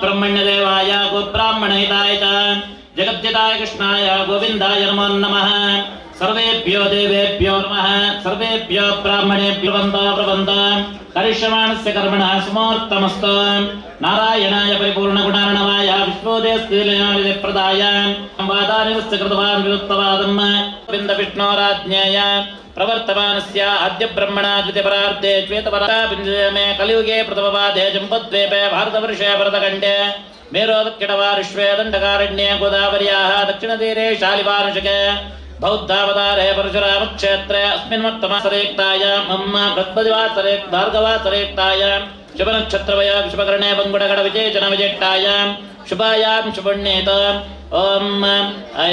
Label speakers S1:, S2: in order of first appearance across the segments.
S1: ब्रह्मण्यदेवाय गोब्राह्मणहिताय च जगद्यताय कृष्णाय गोविन्दाय नमो नमः। सर्वेभ्यो देवेभ्यो नमः। सर्वेभ्यो ब्राह्मणेभ्यो प्रबन्धो करिष्यमाणस्य कर्मणः सुमोत्तमस्तु। नारायणाय परिपूर्णगुणार्णवाय विश्वोदयस्थितिलयोनिधिप्रदाय वादानिवस्य कृतवान् विरुक्तवादम् गोविन्दविष्णोराज्ञेय प्रवर्तमानस्य आद्य ब्रह्मणा द्वितीयपरार्धे श्वेतपराबिन्दुमे कलियुगे प्रथमपादे जम्बद्वीपे भारतवर्षे भरतखण्डे मेरो दक्षिणवारिष्वे दण्डकारण्ये गोदावर्याः दक्षिणतीरे शालिवार्षिके बौद्धावतारे परशुरामक्षेत्रे अस्मिन् वर्तमानसरेक्ताय मम बृहस्पतिवासरे भार्गवासरेक्ताय शुभनक्षत्रवय शुभकर्णे बङ्गुडगडविजयजनविजेट्टाय शुभायां शुभण्येत ओम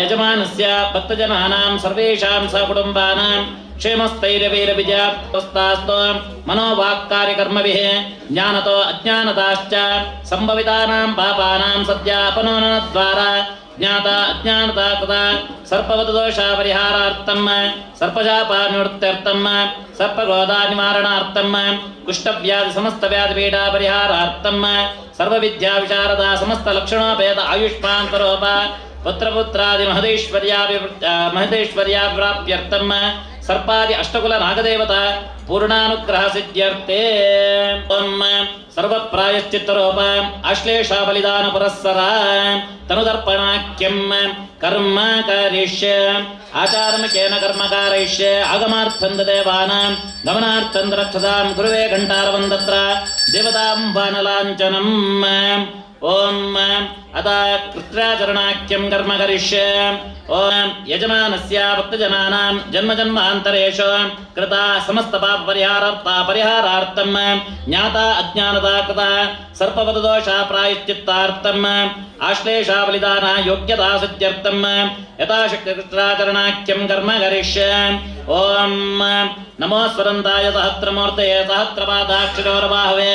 S1: यजमानस्य भक्तजनानां सर्वेषां सकुटुम्बानां क्षेमस्थैर्यवीरविजयास्तु मनोवाक्कार्यकर्मभिः ज्ञानतो अज्ञानताश्च सम्भवितानां पापानां सद्यापनोनद्वारा ज्ञाता अज्ञानता तथा सर्पवतदोषापरिहारार्थं सर्पशापानिवृत्त्यर्थं सर्पक्रोधानिवारणार्थं कुष्ठव्याधि समस्तव्याधिपीडापरिहारार्थं सर्वविद्याविशारदा समस्तलक्षणोपेत आयुष्मान् स्वरूप पुत्रपुत्रादि महदेश्वर्याप्राप्त्यर्थं सर्पादि अष्टकुल नागदेवता पूर्णानुग्रह सिद्ध्यर्थे ओम सर्वप्रायश्चित्तरूप आश्लेषा बलिदान पुरस्सर तनुदर्पणाख्यं कर्म करिष्ये आचारमकेन कर्म कारयिष्ये आगमार्थं देवानां गमनार्थं रक्षतां गुरुवे घण्टारवन्दत्र देवतां वानलाञ्छनम् ओम अतः कृत्राचरणाख्यं कर्म करिष्ये ओम यजमानस्य भक्तजनानां जन्मजन्मान्तरेषु कृता समस्तपापपरिहारार्थं ज्ञाता अज्ञानता कृता सर्पवतदोषा प्रायश्चित्तार्थम् आश्लेषा बलिदान योग्यता सिद्ध्यर्थं यथाशक्ति कृत्राचरणाख्यं कर्म करिष्ये ओम नमो स्वरन्ताय सहस्रमूर्तये सहस्रपादाक्षरोर्बाहवे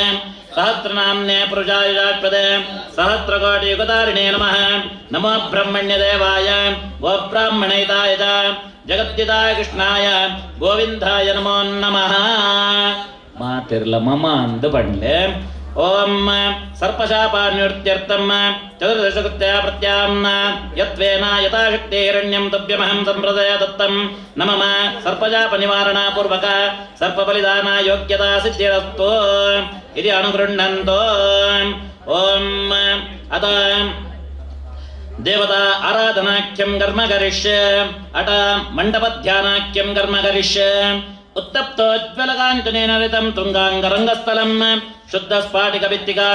S1: सहस्रनाम्ने पुरुषायुजाष्पदे सहस्रकोटियुगतारिणे नमः। नमो ब्रह्मण्यदेवाय गोब्राह्मणहिताय च जगद्दिताय कृष्णाय गोविन्दाय नमो नमः। मातिर्ल मम अंद बंडले ओम सर्पशापान्युर्त्यर्थं चतुर्दशकृत्या प्रत्याम्ना यत्वेन यथाशक्ति हिरण्यं तभ्यमहं सम्प्रदय दत्तं नमः। सर्पशापनिवारणापूर्वक सर्पबलिदान योग्यता सिद्धिरस्तु इति अनुगृह्णन्तो ओम अत देवता आराधनाख्यं कर्म करिष्ये अट मण्डपध्यानाख्यं कर्म करिष्ये उत्तप्तोज्ज्वलकाञ्चनेन ऋतं तुङ्गाङ्गरङ्गस्थलं शुद्धस्फाटिकभित्तिका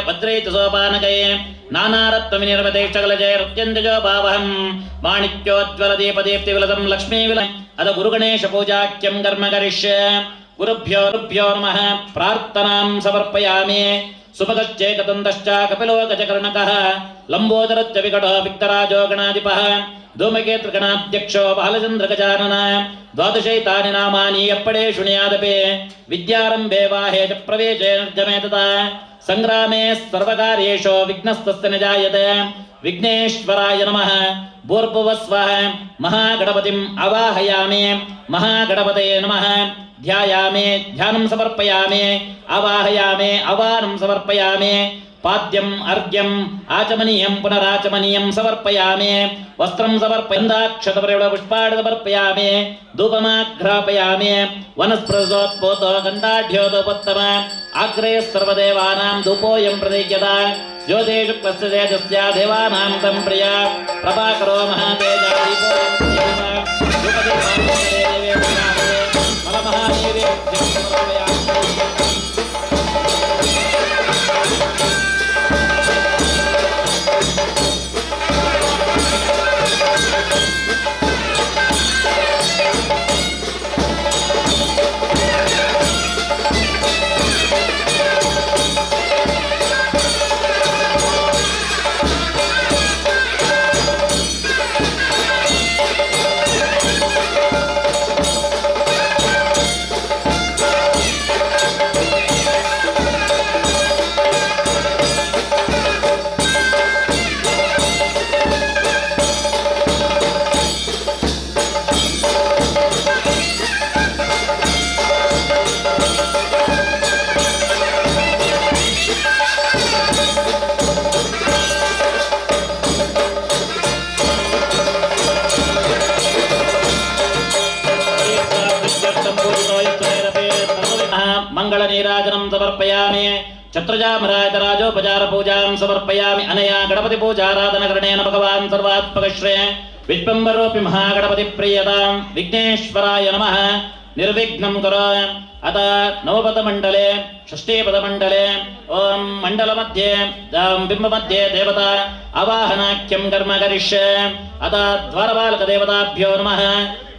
S1: भद्रैतसोपानकये नानारत्नविनिर्मितैष्टकलजैरत्यन्तजोभावहं माणिक्योज्ज्वलदीपदीप्तिविलसं लक्ष्मीविलसम् अथ गुरुगणेशपूजाख्यं कर्म करिष्ये गुरुभ्यो नमः प्रार्थनां समर्पयामि। सुभगश्चैकदन्तश्च कपिलो गजकर्णकः लम्बोदरश्च विकटो विक्तराजो गणाधिपः धूमकेतुर्गणाध्यक्षो बालचन्द्रगजानन द्वादशैतानि नामानि यप्पडे शृणुयादपि विद्यारम्भे वाहे च प्रवेशे निर्गमे तथा संग्रामे सर्वकार्येषु विघ्नस्तस्य न जायते। विघ्नेश्वराय नमः। भूर्भुवस्वः महागणपतिम् आवाहयामि। महागणपतये नमः। ध्यायामि ध्यानं समर्पयामि आवाहयामि आवाहनं समर्पयामि पाद्यम् अर्घ्यम् आचमनीयं पुनराचमनीयं समर्पयामि वस्त्रं समर्पयन्दाक्षतपरिमलपुष्पाणि समर्पयामि धूपमाघ्रापयामि वनस्पृशोत्पोतो गन्धाढ्योदोपत्तम आग्रे सर्वदेवानां धूपोऽयं प्रदीयता ज्योतिषु शुक्लस्य तेजस्य देवानां तं प्रिया प्रभाकरो महातेजा समर्पयामि छत्रजामराजराजोपचारपूजां समर्पयामि अनया गणपतिपूजाराधनकरणेन भगवान् सर्वात्मकश्रेय विश्वम्भरोऽपि महागणपतिप्रियतां विघ्नेश्वराय नमः निर्विघ्नं कुरु अत नवपदमण्डले षष्ठीपदमण्डले ॐ मण्डलमध्ये बिम्बमध्ये देवता आवाहनाख्यं कर्म करिष्ये अत द्वारपालकदेवताभ्यो नमः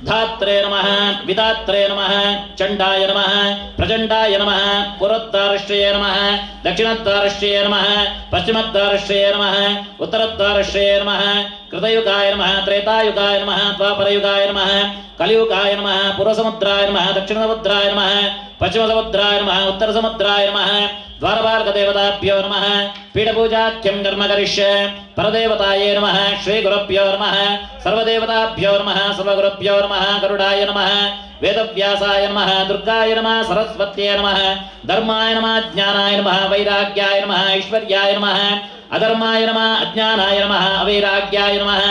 S1: धात्रे नमः विधात्रे नमः चण्डाय नमः प्रचण्डाय नमः पूर्वद्वारश्रये नमः दक्षिणद्वारश्रये नमः पश्चिमद्वारश्रये नमः उत्तरद्वारश्रये नमः कृतयुगाय नमः त्रेतायुगाय नमः द्वापरयुगाय नमः कलियुगाय नमः पूर्वसमुद्राय नमः दक्षिणसमुद्राय नमः पश्चिमसमुद्राय नमः उत्तरसमुद्राय नमः द्वारपालकदेवताभ्यो नमः पीठपूजाख्यं कर्म करिष्ये परदेवताये नमः श्रीगुरुभ्यो नमः सर्वदेवताभ्यो नमः सर्वगुरुभ्यो नमः गरुडाय नमः वेदव्यासाय नमः दुर्गाय नमः सरस्वत्यै नमः धर्माय नमः ज्ञानाय नमः वैराग्याय नमः ऐश्वर्याय नमः अधर्माय नमः अज्ञानाय नमः अवैराग्याय नमः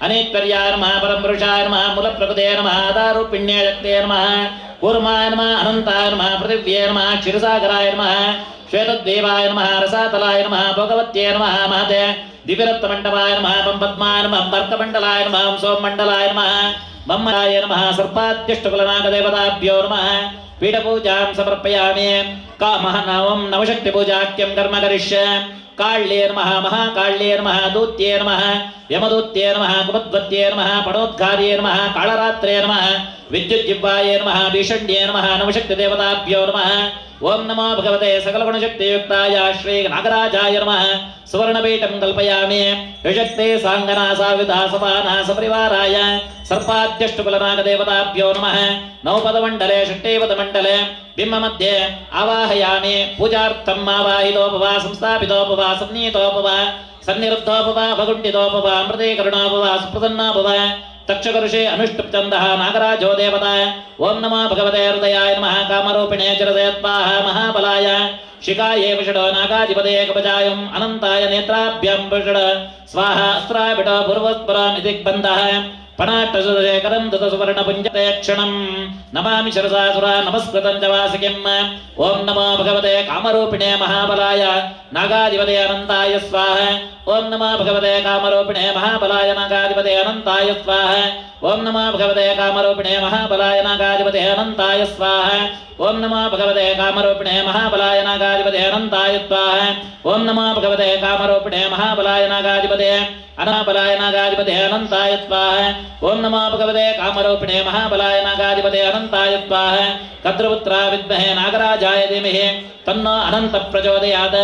S1: अनेकर्याय नमः परमपुरुषाय नमः मूलप्रकृते नमः आधारूपिण्ये शक्ते नमः कूर्माय नमः अनन्ताय नमः पृथिव्ये नमः क्षीरसागराय नमः श्वेतद्वीपाय नमः रसातलाय नमः भोगवत्ये नमः महते दिव्यरत्नमण्डपाय नमः पद्माय नमः वर्कमण्डलाय नमः सोममण्डलाय नमः मम्मलाय नमः सर्पाद्यष्टकुलनागदेवताभ्यो नमः पीठपूजां समर्पयामि कामः नामं नवशक्तिपूजाख्यं कर्म करिष्ये काళ్ये नमः महाकाళ్ये नमः दूत्ये नमः यमदूत्ये नमः कुमद्वत्ये नमः पणोद्घार्ये नमः कालरात्रे नमः विद्युज्जिह्वाये नमः भीषण्ये नमः नवशक्तिदेवताभ्यो नमः ओं नमो भगवते सकलगुणशक्तियुक्ताय श्री नागराजाय नमः सुवर्णपीठं कल्पयामि यशक्ते साङ्गना साविधा समाना सपरिवाराय सर्पाद्यष्टकुलनागदेवताभ्यो नमः नवपदमण्डले षष्ठीपदमण्डले बिम्बमध्ये आवाहयामि पूजार्थम् आवाहितोपवा संस्थापितोपवा सन्नीतोपवा सन्निरुद्धोपवा भगुण्डितोपवा अमृतीकरणोपवा सुप्रसन्नोपवा तक्षकऋषे अनुष्टुप्छन्दः नागराजो देवता ओं नमो भगवते हृदयाय नमः कामरूपिणे चिरसेत्वाः महाबलाय शिखाये विषडो नागाधिपते कवचायम् अनन्ताय नेत्राभ्यां विषड स्वाहा अस्त्राय विटो पूर्वस्परम् इति बन्धः पणाट्टशेखरं दतसुवर्णपुञ्जते क्षणं नमामि शिरसासुरा नमस्कृतं च वासिकिम् ओं नमो भगवते कामरूपिणे महाबलाय नागाधिपते अनन्ताय स्वाहा ओं नमो भगवते कामरूपिणे महाबलाय नागाधिपते अनन्ताय स्वाहा ओं नमो भगवते कामरूपिणे महाबलाय नागाधिपते अनन्ताय स्वाहा ओं नमो भगवते कामरूपिणे महाबलाय नागाधिपते अनन्ताय स्वाहा ओं नमो भगवते कामरूपिणे महाबलाय नागाधिपते अनाबलाय नागाधिपते अनन्ताय स्वाहा ओं नमो भगवते कामरूपिणे महाबलाय नागाधिपते अनन्ताय स्वाहा कद्रपुत्रा विद्महे नागराजाय धीमहि तन्नो अनन्त प्रचोदयात्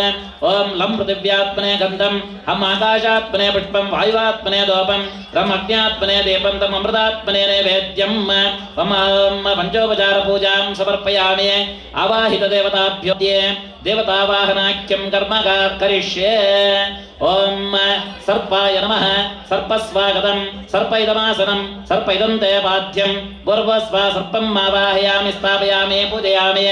S1: ओं लं पृथिव्यात्मने गन्धं हम आकाशात्मने पुष्पं वायुवात्मने दोपं रम् अग्न्यात्मने दीपं तम् अमृतात्मने नैवेद्यम् ओं पञ्चोपचारपूजां समर्पयामि आवाहितदेवताभ्यो देवतावाहनाख्यं कर्म करिष्ये ओं सर्पाय नमः सर्पस्वागतं सर्पैदमासनं सर्पैदन्ते पाद्यं पूर्वस्व सर्पम् आवाहयामि स्थापयामि पूजयामि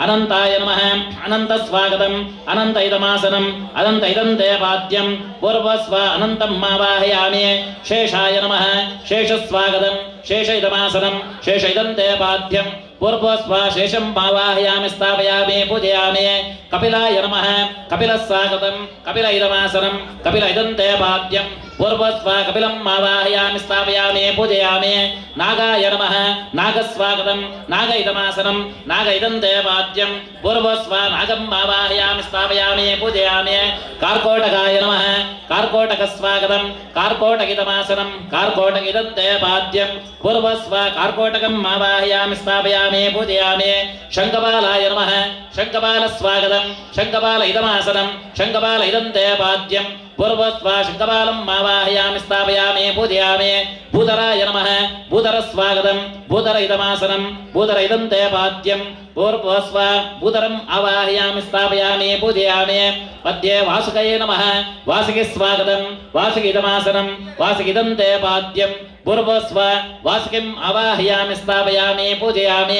S1: अनन्ताय नमः अनन्तस्वागतं अनन्तैदमासनं अनन्तैदन्ते पाद्यं पूर्वस्व अनन्तम् आवाहयामि शेषाय नमः शेषस्वागतं शेषैदमासनं शेषैदन्ते पाद्यं पूर्वस्व शेषम् आवाहयामि स्थापयामि पूजयामि कपिलाय नमः कपिलस्वागतं कपिलैदमासनं कपिलैदन्ते पाद्यं पूर्वस्व कपिलम् आवाहयामि स्थापयामि पूजयामि नागाय नमः नागस्वागतं नागैदमासनं नागैदन्ते पाद्यं पूर्वस्व नागम् आवाहयामि स्थापयामि पूजयामि कार्कोटकाय नमः कार्कोटकस्वागतं कार्कोटकिदमासनं कार्कोटकिदन्ते पाद्यं पूर्वस्व कार्कोटकम् आवाहयामि स्थापयामि पूजयामि शङ्खपालाय नमः शङ्खपालस्वागतं शङ्खपालैदमासनं शङ्खपालैदन्ते पाद्यं पूर्वस्व शङ्खपालम् आवाहयामि स्थापयामि पूजयामि भूधराय नमः भूधरस्वागतं भूधरैदमासनं भूधरैदन्ते पाद्यं पूर्वस्व भूधरम् आवाहयामि स्थापयामि पूजयामि मध्ये वासुकये नमः वासुकिस्वागतं वासुकिदमासनं वासुकिदन्ते पाद्यं पूर्वस्व वासुकिम् आवाहयामि स्थापयामि पूजयामि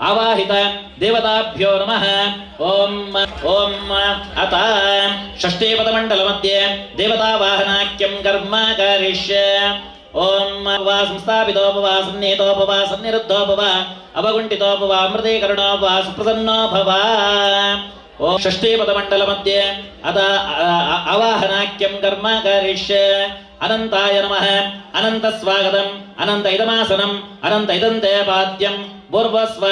S1: आवाहित देवताभ्यो नमः ओम अत षष्ठीपदमण्डलमध्ये देवतावाहनाख्यं कर्म करिष्ये ओम संस्थापितोपवा सन्नीतोपवा सन्निरुद्धोपवा अवगुण्ठितोपवा अमृतीकरणोपवा सुप्रसन्नो भव ओम षष्ठीपदमण्डल मध्ये अथ अवाहनाख्यं कर्म करिष्ये अनंताय नमः अनंत स्वागतम् अनंत इदमासनम् अनंत इदन्ते पाद्यं पूर्वस्व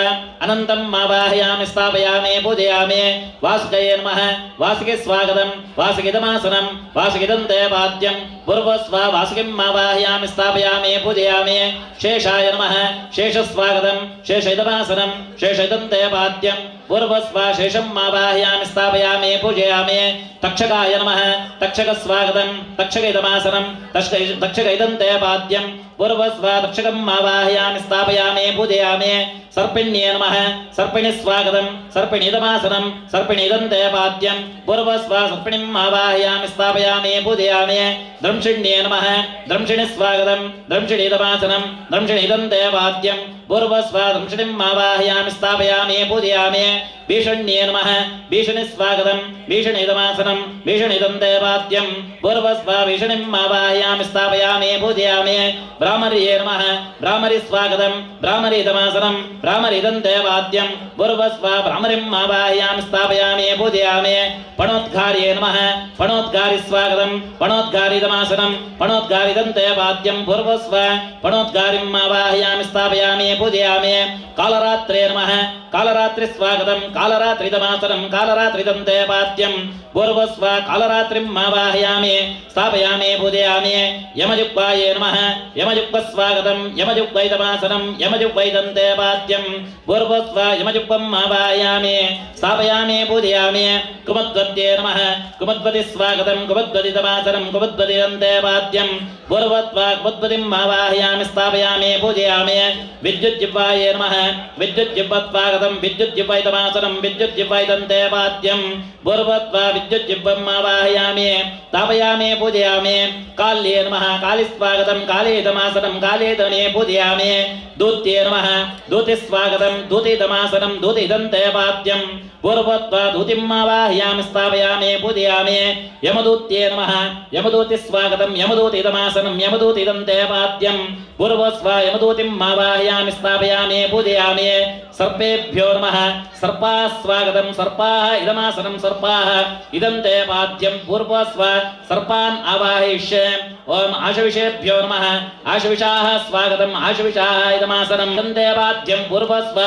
S1: अनन्तम् आवाहयामि स्थापयामि पूजयामि वासुकये नमः वासुके स्वागतम् वासुकिदमासनम् वासुकिदन्ते पाद्यं पूर्वस्व वासुकिम् आवाहयामि स्थापयामि पूजयामि शेषाय नमः शेषस्वागतम् शेषइदमासनम् शेषइदन्ते पाद्यं पूर्वस्व शेषम् आवाहयामि स्थापयामि पूजयामि तक्षकाय नमः तक्षकस्वागतम् तक्षकइदमासनम् तक्षकइदन्ते पाद्यं पूर्वस्व तक्षकम् आवाहयामि स्थापयामि पूजयामि सर्पिण्ये नमः सर्पिणी स्वागतम् सर्पिणीदमासनम् सर्पिणीदन्ते पाद्यं पूर्वस्व सर्पिणीम् आवाहयामि स्थापयामि पूजयामि द्रंशिण्ये नमः द्रंशिणी स्वागतम् द्रंशिणीदमासनम् द्रंशिणीदन्ते पाद्यं पूर्वस्व द्रंशिणीम् आवाहयामि स्थापयामि पूजयामि भीषण्ये नमः भीषणी स्वागतम् भीषणीदमासनम् भीषणीदन्ते पाद्यं पूर्वस्व भीषणीम् आवाहयामि स्थापयामि पूजयामि ब्राह्मर्ये नमः ब्राह्मरी स्वागतम् ब्राह्मरीदमासनम् ब्राह्मरीदन्ते पाद्यं पूर्वस्व ब्राह्मरीम् आवाहयामि स्थापयामि पूजयामि पणोद्घार्ये नमः पणोद्घारी स्वागतम् पणोद्घारीदमासनम् पणोद्घारीदन्ते पाद्यं पूर्वस्व पणोद्घारीम् आवाहयामि स्थापयामि पूजयामि कालरात्रे नमः कालरात्रि स्वागतम् कालरात्रिदमासनम् कालरात्रिदन्ते पाद्यं पूर्वस्व कालरात्रिम् आवाहयामि स्थापयामि पूजयामि यमजुक्वाये नमः यमजुक्वस्वागतम् यमजुक्वैदमासनम् यमजुक्वैदन्ते पाद्यं पूर्वस्व यमजुक्वम् आवाहयामि स्थापयामि पूजयामि कुमद्वद्ये नमः कुमद्वतिस्वागतम् कुमद्वतिदमासनम् कुमद्वतिदन्ते पाद्यं पूर्वस्व कुमद्वतिम् आवाहयामि स्थापयामि पूजयामि विद्युज्जिह्वाये नमः विद्युज्जिह्वस्वागतम् विद्युज्जिह्वैदमासनम् विद्युज्जिह्वैदन्ते पाद्यं पूर्वस्व विद्युज्जिह्वम् आवाहयामि स्थापयामि पूजयामि काल्ये नमः कालीस्वागतम् कालीदमासनम् कालीदने पूजयामि दूत्ये नमः दूतिस्वागतम् दूतिदमासनम् दूतिदन्ते पाद्यं पूर्वस्व दूतिम् आवाहयामि स्थापयामि पूजयामि यमदूत्ये नमः यमदूतिस्वागतम् यमदूतिदमासनम् यमदूतिदन्ते पाद्यं पूर्वस्व यमदूतिम् आवाहयामि स्थापयामि पूजयामि सर्पेभ्यो नमः सर्पाः स्वागतम् सर्पाः इदमासनम् सर्पाः इदन्ते पाद्यं पूर्वस्व सर्पान् आवाहयिष्ये ओम आशविषेभ्यो नमः आशविषाः स्वागतम् आशविषाः इदमासनम् इदन्ते पाद्यं पूर्वस्व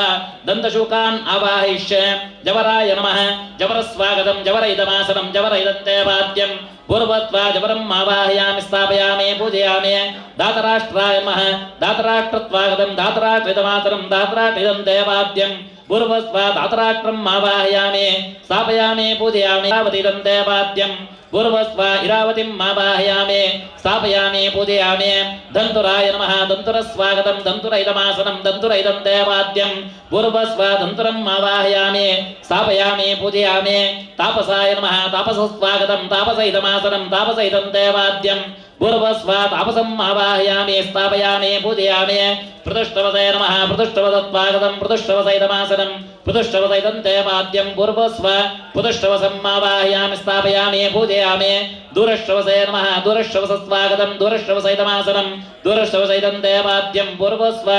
S1: दन्तशूकान् आवाहयिष्ये जवराय नमः जवरस्वागतम् जवर इदमासनम् जवर इदन्ते पाद्यं पूर्वस्व जवरम् आवाहयामि स्थापयामि पूजयामि दातराष्ट्राय नमः दातराष्ट्रस्वागतम् दातराष्ट्रिदमासनम् दातराष्ट्रिदन्ते पाद्यं पूर्वस्व दातराष्ट्रम् आवाहयामि स्थापयामि पूजयामि इरावतीदन्ते पाद्यं पूर्वस्व इरावतीम् आवाहयामि स्थापयामि पूजयामि दन्तुराय नमः दन्तुरस्वागतम् दन्तुरैदमासनम् दन्तुरैदन्ते पाद्यं पूर्वस्व दन्तुरम् आवाहयामि स्थापयामि पूजयामि तापसाय नमः तापसस्वागतम् तापसैदमासनम् तापसैदन्ते पाद्यं पूर्वस्व तापसम् आवाहयामि स्थापयामि पूजयामि प्रदुष्टवसे नमः प्रदुष्टवसस्वागतम् प्रदुष्टवसैदमासनम् प्रदुष्टवसैदन्ते पाद्यं पूर्वस्व प्रदुष्टवसम् आवाहयामि स्थापयामि पूजयामि दूरश्रवसे नमः दूरश्रवसस्वागतम् दूरश्रवसैदमासनम् दूरश्रवसैदन्ते पाद्यं पूर्वस्व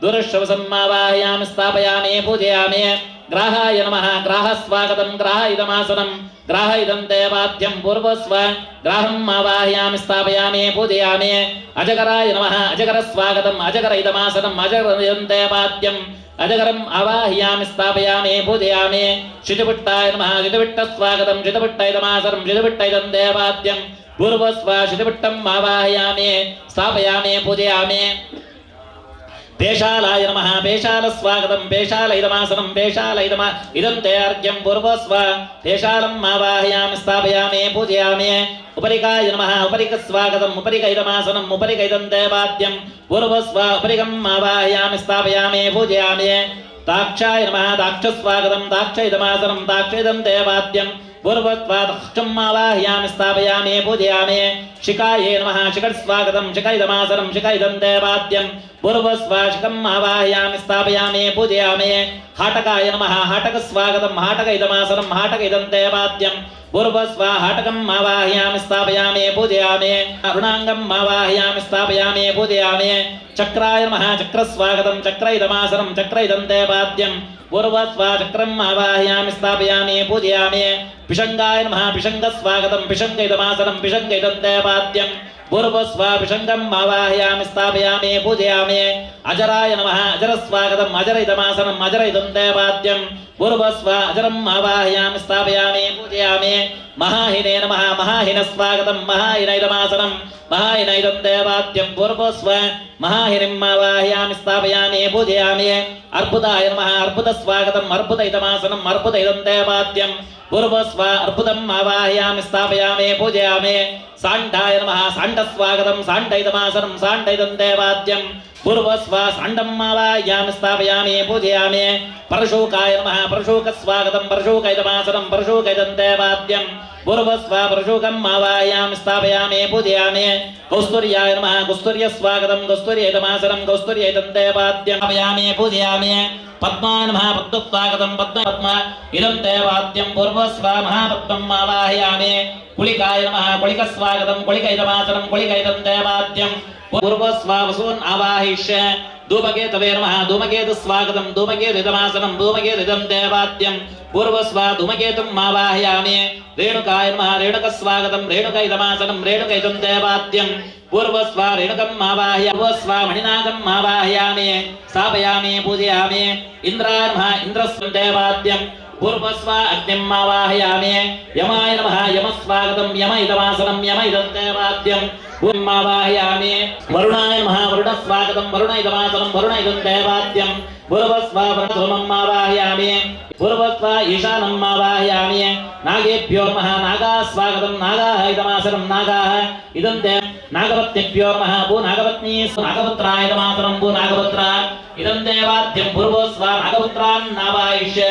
S1: दूरश्रवसम् आवाहयामि स्थापयामि पूजयामि ग्राहाय नमः ग्राहस्वागतम् ग्राह इदमासनम् ग्राह इदन्ते पाद्यं पूर्वस्व ग्राहम् आवाहयामि स्थापयामि पूजयामि अजगराय नमः अजगरस्वागतम् अजगर इदमासनम् अजगर इदन्ते पाद्यं अजगरम् आवाहयामि स्थापयामि पूजयामि शितिपुट्टाय नमः शितिपुट्टस्वागतम् शितिपुट्ट इदमासनम् शितिपुट्ट इदन्ते पाद्यं पूर्वस्व शितिपुट्टम् आवाहयामि स्थापयामि पूजयामि पेशालाय नमः पेशालस्वागतम् पेशाल इदमासनम् पेशाल इदन्ते अर्घ्यं पूर्वस्व पेशालम् आवाहयामि स्थापयामि पूजयामि उपरिकाय नमः उपरिकस्वागतम् उपरिक इदमासनम् उपरिक इदन्ते पाद्यं पूर्वस्व उपरिकम् आवाहयामि स्थापयामि पूजयामि दाक्षाय नमः दाक्षस्वागतम् दाक्ष इदमासनम् दाक्ष इदन्ते पाद्यं पूर्वस्व दाक्षम् आवाहयामि स्थापयामि पूजयामि शिखाये नमः शिखस्वागतम् शिख इदमासनम् शिख इदन्ते पाद्यं पूर्वस्व शिखम् आवाहयामि स्थापयामि पूजयामि हाटकाय नमः हाटकस्वागतम् हाटक इदमासनम् हाटक इदन्ते पाद्यं पूर्वस्व हाटकम् आवाहयामि स्थापयामि पूजयामि अरुणाङ्गम् आवाहयामि स्थापयामि पूजयामि चक्राय नमः चक्रस्वागतम् चक्र इदमासनम् चक्र इदन्ते पाद्यं पूर्वस्वाचक्रम् आवाहयामि स्थापयामि पूजयामि पिशङ्गाय नमः पिशङ्गस्वागतं पिशङ्गैतमासनं पिशङ्गैतन्तेवाद्यं पूर्वस्वाभिषङ्गम् आवाहयामि स्थापयामि पूजयामि अजराय नमः अजरस्वागतम् अजरैतमासनम् अजरैतन्तेवाद्यं पूर्वस्व अजरम् आवाहयामि स्थापयामि पूजयामि महाहिने नमः महाहिनस्वागतं महाहिनैतमासनं महाहिनैतन्तेवाद्यं पूर्वस्व महाहिनिम् आवाहयामि स्थापयामि पूजयामि अर्बुदाय नमः अर्बुदस्वागतम् अर्बुदैतमासनम् अर्बुदैतन्तेवाद्यं पूर्वस्व अर्बुदम् आवाहयामि स्थापयामि पूजयामि साण्डाय नमः साण्डस्वागतं साण्डैतमासनं साण्डैतन्तेवाद्यं पूर्वस्व साण्डम् आवाहयामि स्थापयामि पूजयामि परशुकाय नमः परशुकस्वागतं परशुकैतमासनं परशुकैतन्तेवाद्यं पूर्वस्व परशुकम् आवाहयामि स्थापयामि पूजयामि कौस्तुर्याय नमः कौस्तुर्यस्वागतं कौस्तुर्यैतमासनं कौस्तुर्यैतन्तेवाद्यं स्थापयामि पूजयामि पद्माय नमः पद्मस्वागतं पद्म इदं देवाद्यं पूर्वस्व महापद्मम् आवाहयामि कुलिकाय नमः कुलिकस्वागतं कुलिकैतमासनं कुलिकैतन्तेवाद्यं पूर्वस्व वसून् आवाहिष्य धूमकेतवे नमः धूमकेतुस्वागतं धूमकेतुतमासनं धूमकेतुतं देवाद्यं पूर्वस्व धूमकेतुम् आवाहयामि रेणुकाय नमः रेणुकस्वागतं रेणुकैतमासनं रेणुकैतं देवाद्यं पूर्वस्व रेणुकम् आवाहयामि पूर्वस्व मणिनागम् आवाहयामि स्थापयामि पूजयामि इन्द्राय नमः इन्द्रस्वं देवाद्यं पूर्वस्व अग्निम् आवाहयामि यमाय नमः यमस्वागतं यमैतमासनं यमैतन्तेवाद्यं पूर्वमावाहयामि वरुणाय नमः वरुणस्वागतं वरुणैतमासनं वरुणैतन्तेवाद्यं पूर्वस्व वरुणसोमम् आवाहयामि पूर्वस्व ईशानम् आवाहयामि नागेभ्यो नमः नागास्वागतं नागाैतमासनं नागाः इदं ते नागपत्न्यभ्यो नमः भूनागपत्नी नागपुत्रायतमासनं भूनागपुत्रा इदं देवाद्यं पूर्वस्व नागपुत्रान् आवाहिष्य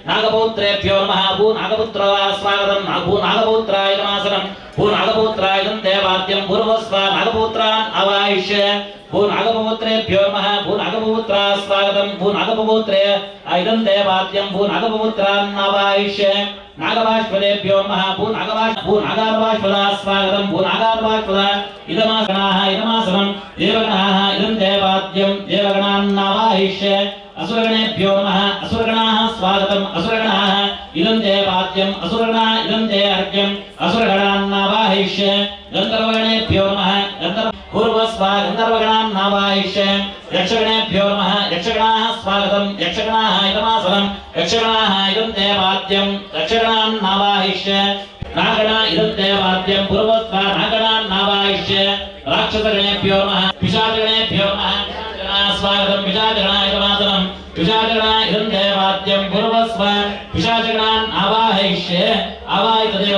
S1: नागपौत्रेभ्यो नमः भूनागपुत्रो स्वागतं भूनागपौत्रायतमासनं भूनागपौत्रायतं देवाद्यं पूर्वस्व नागपौत्रान् आवाहिष्य भूनागपौत्रेभ्यो नमः भूनागपौत्रा स्वागतं भूनागपौत्रे इदं देवाद्यं भूनागपौत्रान् आवाहिष्य नागवाश्वदेभ्यो नमः भूनागार्वाश्वदा स्वागतं भूनागार्वाश्वदा इदमासनाः इदमासनं देवगणाः इदं देवाद्यं देवगणान् आवाहिष्य असुरगणेभ्यो नमः असुरगणाः स्वागतम् असुरगणाः इदं देवाद्यं असुरगणा इदं देवाद्यं असुरगणान् आवाहिष्य गन्धर्वगणेभ्यो नमः पूर्वस्व गन्धर्वगणान् आवाहिष्य यक्षगणेभ्यो नमः यक्षगणाः स्वागतं यक्षगणाः इदमासनं यक्षगणाः इदं देवाद्यं यक्षगणान् आवाहिष्य नागणा इदं देवाद्यं पूर्वस्व नागणान् आवाहिष्य राक्षसगणेभ्यो नमः पिशाचगणेभ्यो नमः स्वागतं पिशाचगणाय इदमासनं पिशाचगणा इदं देवाद्यं पूर्वस्व पिशाचगणान् आवाहयिष्य आवाहितदेव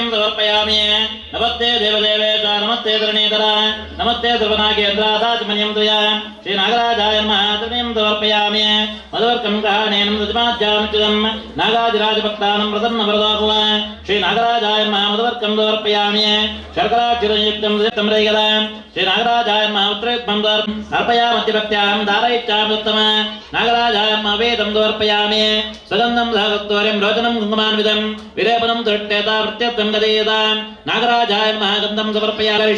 S1: अर्घ्यं समर्पयामि नमस्ते देवदेवेश नमस्ते धरणीधर नमस्ते ध्रुवनागेन्द्रादातिमन्यं तुया श्रीनागराजाय नमः तृणीं समर्पयामि मधुवर्कं गृहाणेनं दतिमाज्यामिच्युतं नागादिराजभक्तानं प्रसन्नवरदाकुल श्रीनागराजाय नमः मधुवर्कं समर्पयामि शर्कराक्षरयुक्तं दत्तं रैगला श्रीनागराजाय नमः उत्तरेत्मं अर्पयामत्यभक्त्यां धारयिष्यामि उत्तम नागराजाय नमः वेदं समर्पयामि सुगन्धं सहगत्वरं रोचनं कुङ्कुमान्वितं विलेपनं दृष्टेता प्रत्यर्थं गदेयता नागराजाय नमः गन्धं समर्पयामि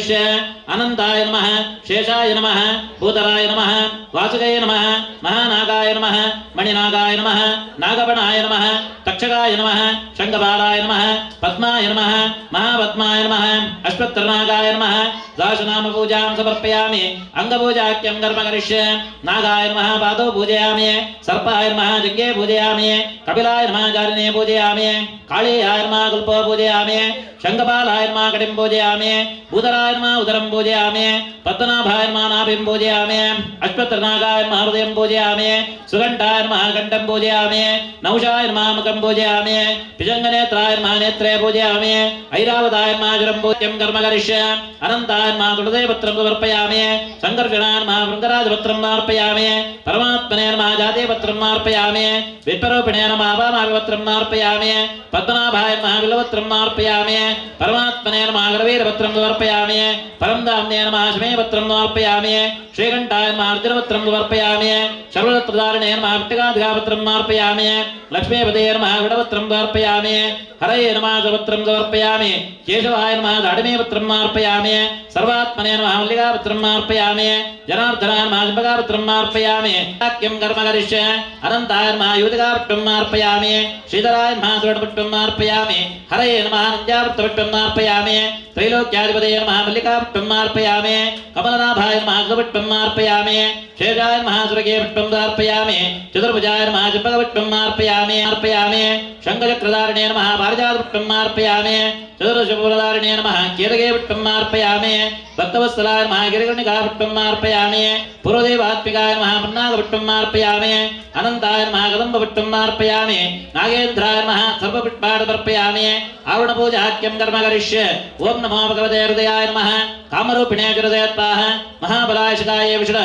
S1: अनन्ताय नमः शेषाय नमः भूतराय नमः वासुकाय नमः महानागाय नमः मणिनागाय नमः नागपणाय नमः तक्षकाय नमः शङ्खबालाय नमः पद्माय नमः महापद्माय नमः अश्वत्थनागाय नमः दाशनाम पूजां समर्पयामि अंगपूजाख्यं कर्म करिष्ये नागाय नमः पादौ पूजयामि सर्पाय नमः जज्ञे पूजयामि कपिलाय नमः जारिणे पूजयामि काळीयाय नमः कल्पो पूजयामि शङ्खपालाय नमः कटिं पूजयामि भूतराय नमः उदरं पूजयामि पद्मनाभाय नमः नाभिं पूजयामि अश्वत्थनागाय नमः हृदयं पूजयामि सुगण्ठाय नमः कण्ठं पूजयामि नौषाय नमः मुखं पूजयामि पिजङ्गनेत्राय नमः नेत्रे पूजयामि ऐरावताय नमः जलं पूज्यं कर्म करिष्ये अनन्ताय नमः तुलसीपत्रं समर्पयामि सङ्कर्षणाय नमः भृङ्गराजपत्रं समर्पयामि परमात्मने नमः जातीपत्रं समर्पयामि विश्वरूपिणे नमः वामाविपत्रं समर्पयामि पद्मनाभाय नमः बिल्वपत्रं समर्पयामि परमात्मने नमः गरवीरपत्रं समर्पयामि परमधाम्ने नमः शमेपत्रं समर्पयामि श्रीकण्ठाय नमः अर्जुनपत्रं समर्पयामि सर्वदत्तधारिणे नमः विट्टकाधिकापत्रं समर्पयामि लक्ष्मीपते नमः विडपत्रं समर्पयामि हरये नमः सपत्रं समर्पयामि केशवाय नमः दाडिमेपत्रं समर्पयामि सर्वात्मने नमः मल्लिकापत्रं समर्पयामि जनार्दनाय नमः जम्बकापत्रं समर्पयामि वाक्यं कर्म करिष्ये अनन्ताय नमः युतिकापत्रं समर्पयामि श्रीधराय नमः सुवर्णपत्रं समर्पयामि हरये नमः नन्द्यापत्रं समर्पयामि त्रैलोक्याधिपतये नमः मल्लिकापत्रं समर्पयामि कमलनाभाय नमः गजपत्रं समर्पयामि शेषाय नमः सुरगेपत्रं समर्पयामि चतुर्भुजाय नमः जम्बकपत्रं समर्पयामि शङ्खचक्रधारिणे नमः पारिजातपत्रं समर्पयामि चतुर्दशपूर्णधारिणे नमः केतकेपत्रं समर्पयामि भक्तवत्सलाय नमः गिरिकर्णिकापत्रं समर्पयामि पूर्वदेवात्मिकाय नमः पन्नागपत्रं समर्पयामि अनन्ताय नमः कदम्बपत्रं समर्पयामि नागेन्द्राय नमः सर्वपुष्पाणि समर्पयामि आवरणपूजाख्यं कर्म करिष्ये ओं नमो भगवते हृदयाय नमः कामरूपिणे हृदयत्वाः महाबलाय शिखाय विषड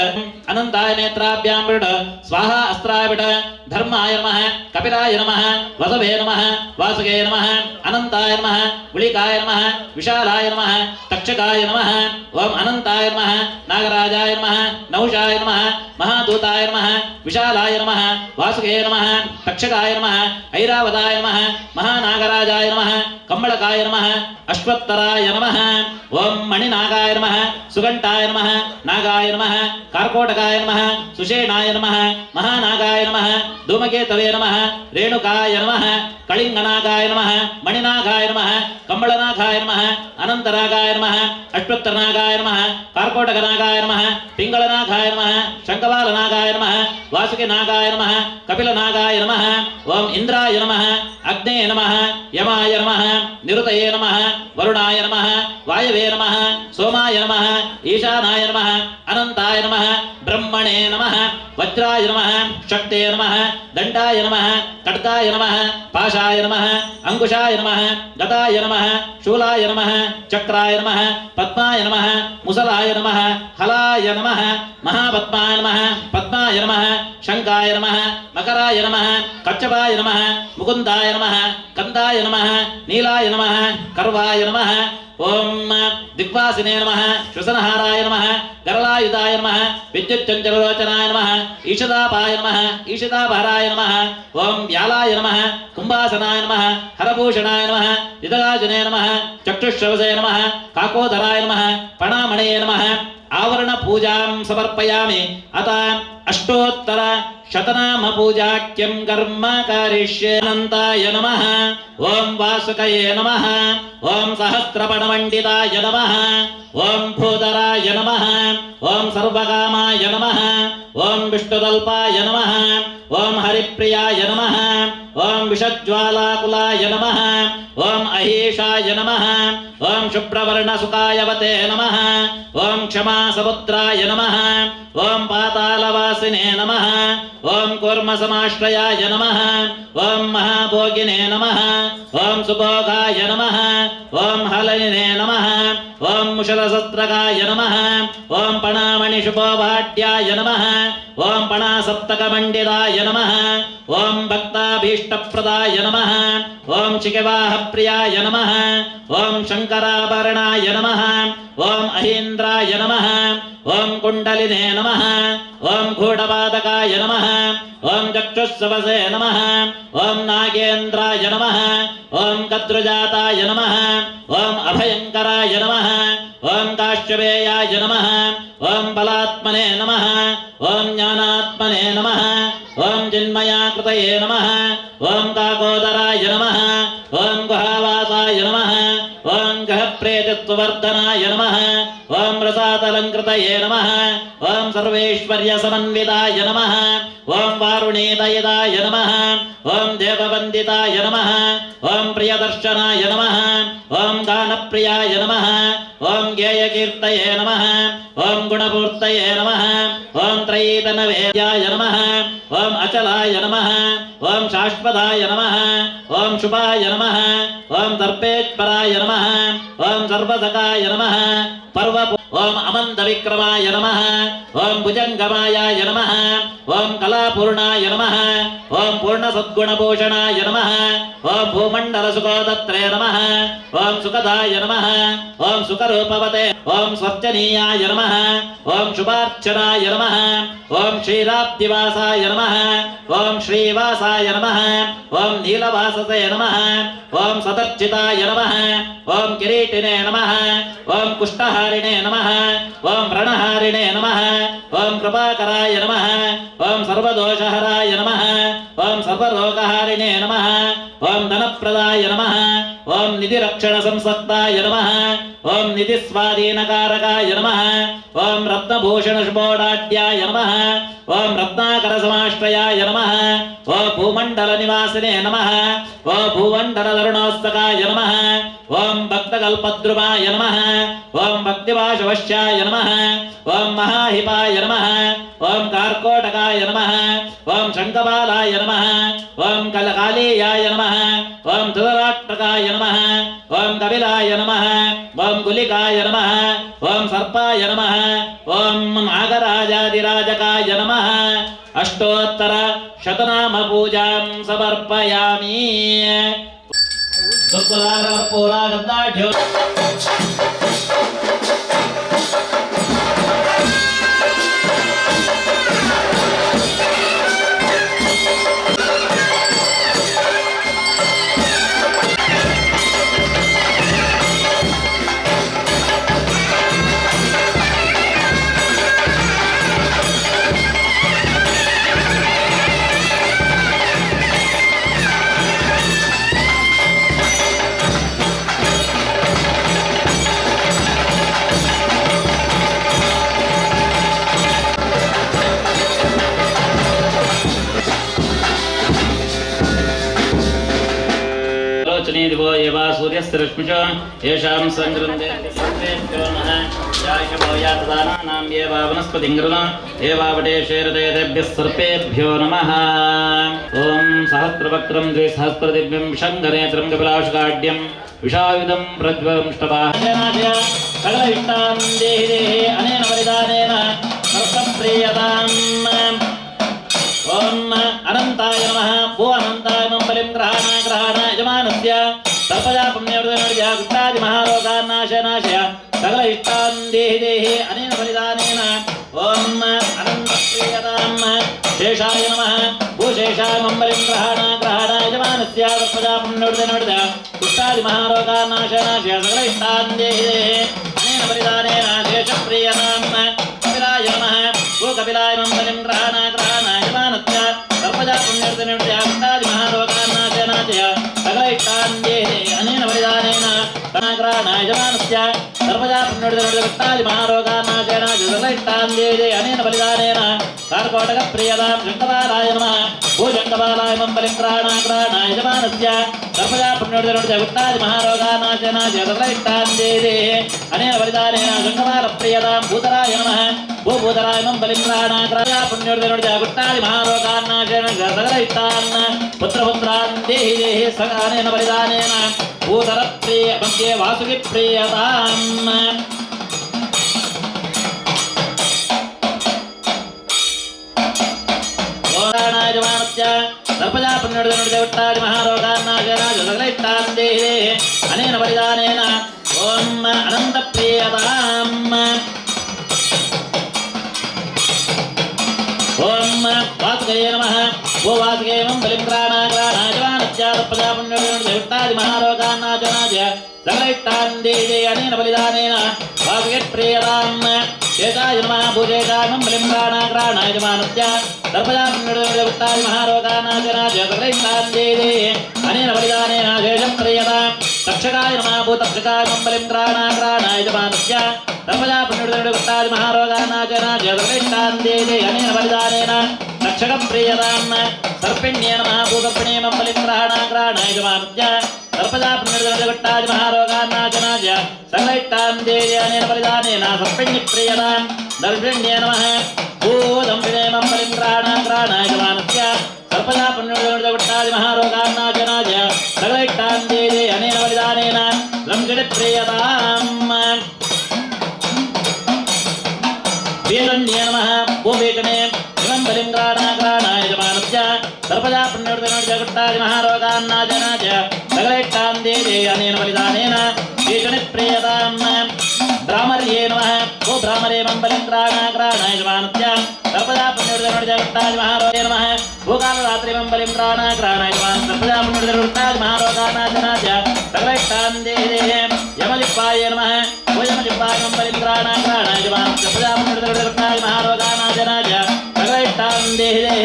S1: अनन्ताय नेत्राभ्यां विड स्वाहा अस्त्राय विड धर्माय नमः कपिलाय नमः वसवे नमः वासुके नमः अनन्ताय नमः गुलिकाय नमः विशालाय नमः तक्षकाय नमः ओं अनन्ताय नमः नागराजाय नमः नहुषाय नमः महादूताय नमः विशालाय नमः वासुके नमः तक्षकाय नमः ऐरावताय नमः महानागराजाय नमः कम्बळकाय नमः अश्वत्थराय नमः ओं मणिनागाय नमः सुगण्ठाय नमः नागाय नमः कार्कोटकाय नमः सुषेणाय नमः महानागाय नमः धूमकेतवे नमः रेणुकाय नमः कलिङ्गनागाय नमः मणिनागाय नमः कम्बळनागाय नमः अनन्तनागाय नमः अश्वत्थनागाय नमः कार्कोटकनागाय नमः पिङ्गळनागाय नमः शङ्खपालनागाय नमः वासुकिनागाय नमः कपिलनागाय नमः ओं इन्द्राय नमः अग्ने नमः यमाय नमः निरुतये नमः वरुणाय नमः वायवे नमः सोमाय नमः ईशानाय नमः अनन्ताय नमः ब्रह्मणे नमः वज्राय नमः शक्ते नमः दण्डाय नमः खड्गाय नमः पाशाय नमः अंकुशाय नमः गदाय नमः शूलाय नमः चक्राय नमः पद्माय नमः मुसलाय नमः हलाय नमः महापद्माय नमः पद्माय नमः शङ्काय नमः मकराय नमः कच्छपाय नमः मुकुन्दाय नमः कंदाय नमः नीलाय नमः कर्वाय नमः ओं दिग्वासिने नमः श्वसनहाराय नमः गरलायुधाय नमः विद्युच्चञ्चललोचनाय नमः ईशदापाय नमः ईशितापहराय नमः ओं व्यालाय नमः कुम्भासनाय नमः हरभूषणाय नमः युधगाजने नमः चक्षुश्रवसे नमः काकोदराय नमः पणामणे नमः आवरण पूजां समर्पयामि अत अष्टोत्तर शतनाम पूजाख्यं कर्म करिष्ये अनन्ताय नमः ओं वासुकये नमः ओं सहस्रपणमण्डिताय नमः ओं भूधराय नमः ओं सर्वकामाय नमः ओम विष्णुतल्पाय नमः ओम हरिप्रियाय नमः ओम विषज्वालाकुलाय नमः ओम अहीशाय नमः ओम शुभ्रवर्णसुकायवते नमः ओम क्षमासमुद्राय नमः ओम पातालवासिने नमः ओम कूर्मसमाश्रयाय नमः ओम महाभोगिने नमः ओम सुभोगाय नमः ओम हलयिने नमः ओम मुशलसस्त्रकाय नमः ओम पणामणिशुभोभाड्याय नमः ओम पणासप्तकमण्डिताय नमः ओम भक्ताभीष्टप्रदाय नमः ओम चिकिवाहप्रियाय नमः ओम शङ्कराभरणाय नमः ओम अहीन्द्राय नमः ओम कुण्डलिने नमः ओम गूढपादकाय नमः ओम चक्षुस्सवसे नमः ओम नागेन्द्राय नमः ओम कद्रुजाताय नमः ओम अभयंकराय नमः ओम काश्यपेयाय नमः ओम बलात्मने नमः ओम ज्ञानात्मने नमः ओम चिन्मयाकृतये नमः ओम काकोदराय नमः ओम गुहावासाय नमः ओम गहप्रेतत्ववर्धनाय नमः ओम रसातलङ्कृतये नमः ओम सर्वेश्वर्यसमन्विताय नमः ओम वारुणीदयिताय नमः ओम देववन्दिताय नमः ओम प्रियदर्शनाय नमः ओम गानप्रियाय नमः ओम गेयकीर्तये नमः ओम गुणपूर्तये नमः ओम त्रयीतनवेद्याय नमः ओम अचलाय नमः ओम शाश्वताय नमः ओम शुभाय नमः ओम दर्पेत्पराय नमः ओम सर्वसकाय नमः पर्व ओम अमन्दविक्रमाय नमः ओम भुजङ्गमायाय नमः ओम कलापूर्णाय नमः ओम पूर्णसद्गुणभूषणाय नमः ओम भूमण्डलसुखोदत्रे नमः ओम सुखदाय नमः ओम सुखरूपवते ओम स्वर्चनीयाय नमः ओम शुभार्चनाय नमः ओम क्षीराब्धिवासाय नमः ओम श्रीवासाय नमः ओम नीलवाससे नमः ओम सदर्चिताय नमः ओम किरीटिने नमः ओम कुष्ठहारिणे नमः ओम रणहारिणे नमः ओम कृपाकराय नमः ओम सर्वदोषहराय नमः ओम सर्वरोगहारिणे नमः ओम धनप्रदाय नमः ओम निधिरक्षणसंसक्ताय नमः ओम निधिस्वाधीनकारकाय नमः ओम रत्नभूषणशुभोडाढ्याय नमः ओम रत्नाकरसमाश्रयाय नमः ओम भूमण्डलनिवासिने नमः ओम भूमण्डलधरुणोत्सकाय नमः ओम भक्तकल्पद्रुमाय नमः ओम भक्तिभाषवश्याय नमः ओम महाहिपाय नमः ओम कार्कोटकाय नमः ओम शङ्खपालाय नमः ओम कलकालीयाय नमः ओम धृतराष्ट्रकाय नमः ओम कपिलाय नमः ओम गुलिकाय नमः ओम सर्पाय नमः ओम नागराजादिराजकाय नमः अष्टोत्तर शतनाम पूजां समर्पयामि दुर्गुलारपूरागन्धाढ्यो दिवो एवा सूर्यस्य रश्मिषो येषां संगृह्णन्ते सर्वेभ्यो नमः याशवो यातदानानां एवा वनस्पतिङ्गृह्ण एवावटे शेरदेभ्यः सर्पेभ्यो नमः ॐ सहस्रवक्त्रं द्विसहस्रदिव्यं शङ्खनेत्रं कपिलाशुकाढ्यं विषायुधं प्रज्वलंष्टवाहनाय सकल इष्टां देहि देहि अनेन वरदानेन सर्वप्रियताम् ओम अनंताय नमः भो अनंताय मम बलिं ग्रहाण यजमानस्य सर्पजा पुण्यवर्धनर्या गुप्तादि महारोगान्नाशनाशय सकल इष्टान् देहि देहि अनेन बलिदानेन ओम अनन्तप्रियतां शेषाय नमः भूशेषाय मम बलिं ग्रहाण यजमानस्य सर्पजा पुण्यवर्धनर्या गुप्तादि महारोगान्नाशनाशय सकल इष्टान् देहि देहि अनेन बलिदानेन शेषप्रियतां कपिलाय नमः भो कपिलाय मम बलिं ग्रहाण यजमानस्य सर्पजा पुण्यवर्धनर्या गुप्तादि महारोगान्नाशनाशय सकल इष्टान् देहि अनेन बलिदानेन ग्रहाण यजमानस्य सर्पजा పుణ్యుడిది మహారోగానాశేన జలైష్టాందేదే అనేన బలిదానేన కార్కోటక ప్రియదాం జంగబాలాయ నమః ఓ జంగబాలాయ మంబలిం ప్రాణాయ యజమానస్య సర్వదా పుణ్యుడిది మహారోగానాశేన జలైష్టాందేదే అనేన బలిదానేన జంగబాల ప్రియదాం భూతరాయ నమః ఓ భూతరాయ మంబలిం ప్రాణాయ పుణ్యుడిది మహారోగానాశేన జలైష్టాన్ పుత్రపుత్రాన్ దేహి దేహి సగానేన బలిదానేన భూతర ప్రియ మధ్య వాసుకి ప్రియతాం సర్పజా పుణ్యుడిది మహారోగాన్నాశేన దేహి అనేన బలిదానేన ఓం అనంత ప్రియతాం ఓం వాసుకయే నమః ఓ వాసుకేయం బలిం ప్రాణాయ పుణ్యుడిది మహారోగాన్నాశేన సగలైష్టాందేదే అనేన బలిదానేన వాసుకే ప్రియతాం ఏకాయ నమః భూజేకాయం బలిం ప్రాణాయ యజమానస్య సర్వదా పుణ్యుడిది మహారోగానాశేన సగలైష్టాందేదే అనేన బలిదానేన శేషం ప్రియతాం తక్షకాయ నమః భూతక్షకాయం బలిం ప్రాణాయ యజమానస్య సర్వదా పుణ్యుడిది మహారోగానాశేన సగలైష్టాందేదే అనేన బలిదానేన తక్షకం ప్రియతాం సర్పిణ్యే నమః భూతపిణీమం బలిం ప్రాణాయ యజమానస్య సర్పదా పుణ్యుడిది మహారోగానాశేన సగలైష్టాందేదే అనేన బలిదానేన సర్పిణ్య ప్రియతాం దర్శిణ్యే నమః భూతంపిణీమం బలిం ప్రాణాయ యజమానస్య సర్పదా పుణ్యుడిది మహారోగానాశేన సగలైష్టాందేదే అనేన బలిదానేన లంకిడి ప్రియతాం వేదన్యే నమః భూవేకనే ఇమం బలిం ప్రాణాయ యజమానస్య సర్వదా పుణ్యుడిది మహారోగాన్నాశేన సగలైష్టాందేదే అనేన బలిదానేన వేకనే ప్రియతాం భ్రామర్యే నమః ఓ భ్రామరేమం బలిం ప్రాణాయ యజమానస్య సర్వదా పుణ్యుడిది మహారోగే నమః భూకాలరాత్రిమం బలిం ప్రాణాయ యజమానస్య సర్వదా పుణ్యుడిది మహారోగాన్నాశేన సగలైష్టాందేదే యమలిప్పాయ నమః ఓ యమలిప్పాయం బలిం ప్రాణాయ యజమానస్య సర్వదా పుణ్యుడిది మహారోగానాశేన సగలైష్టాందేదే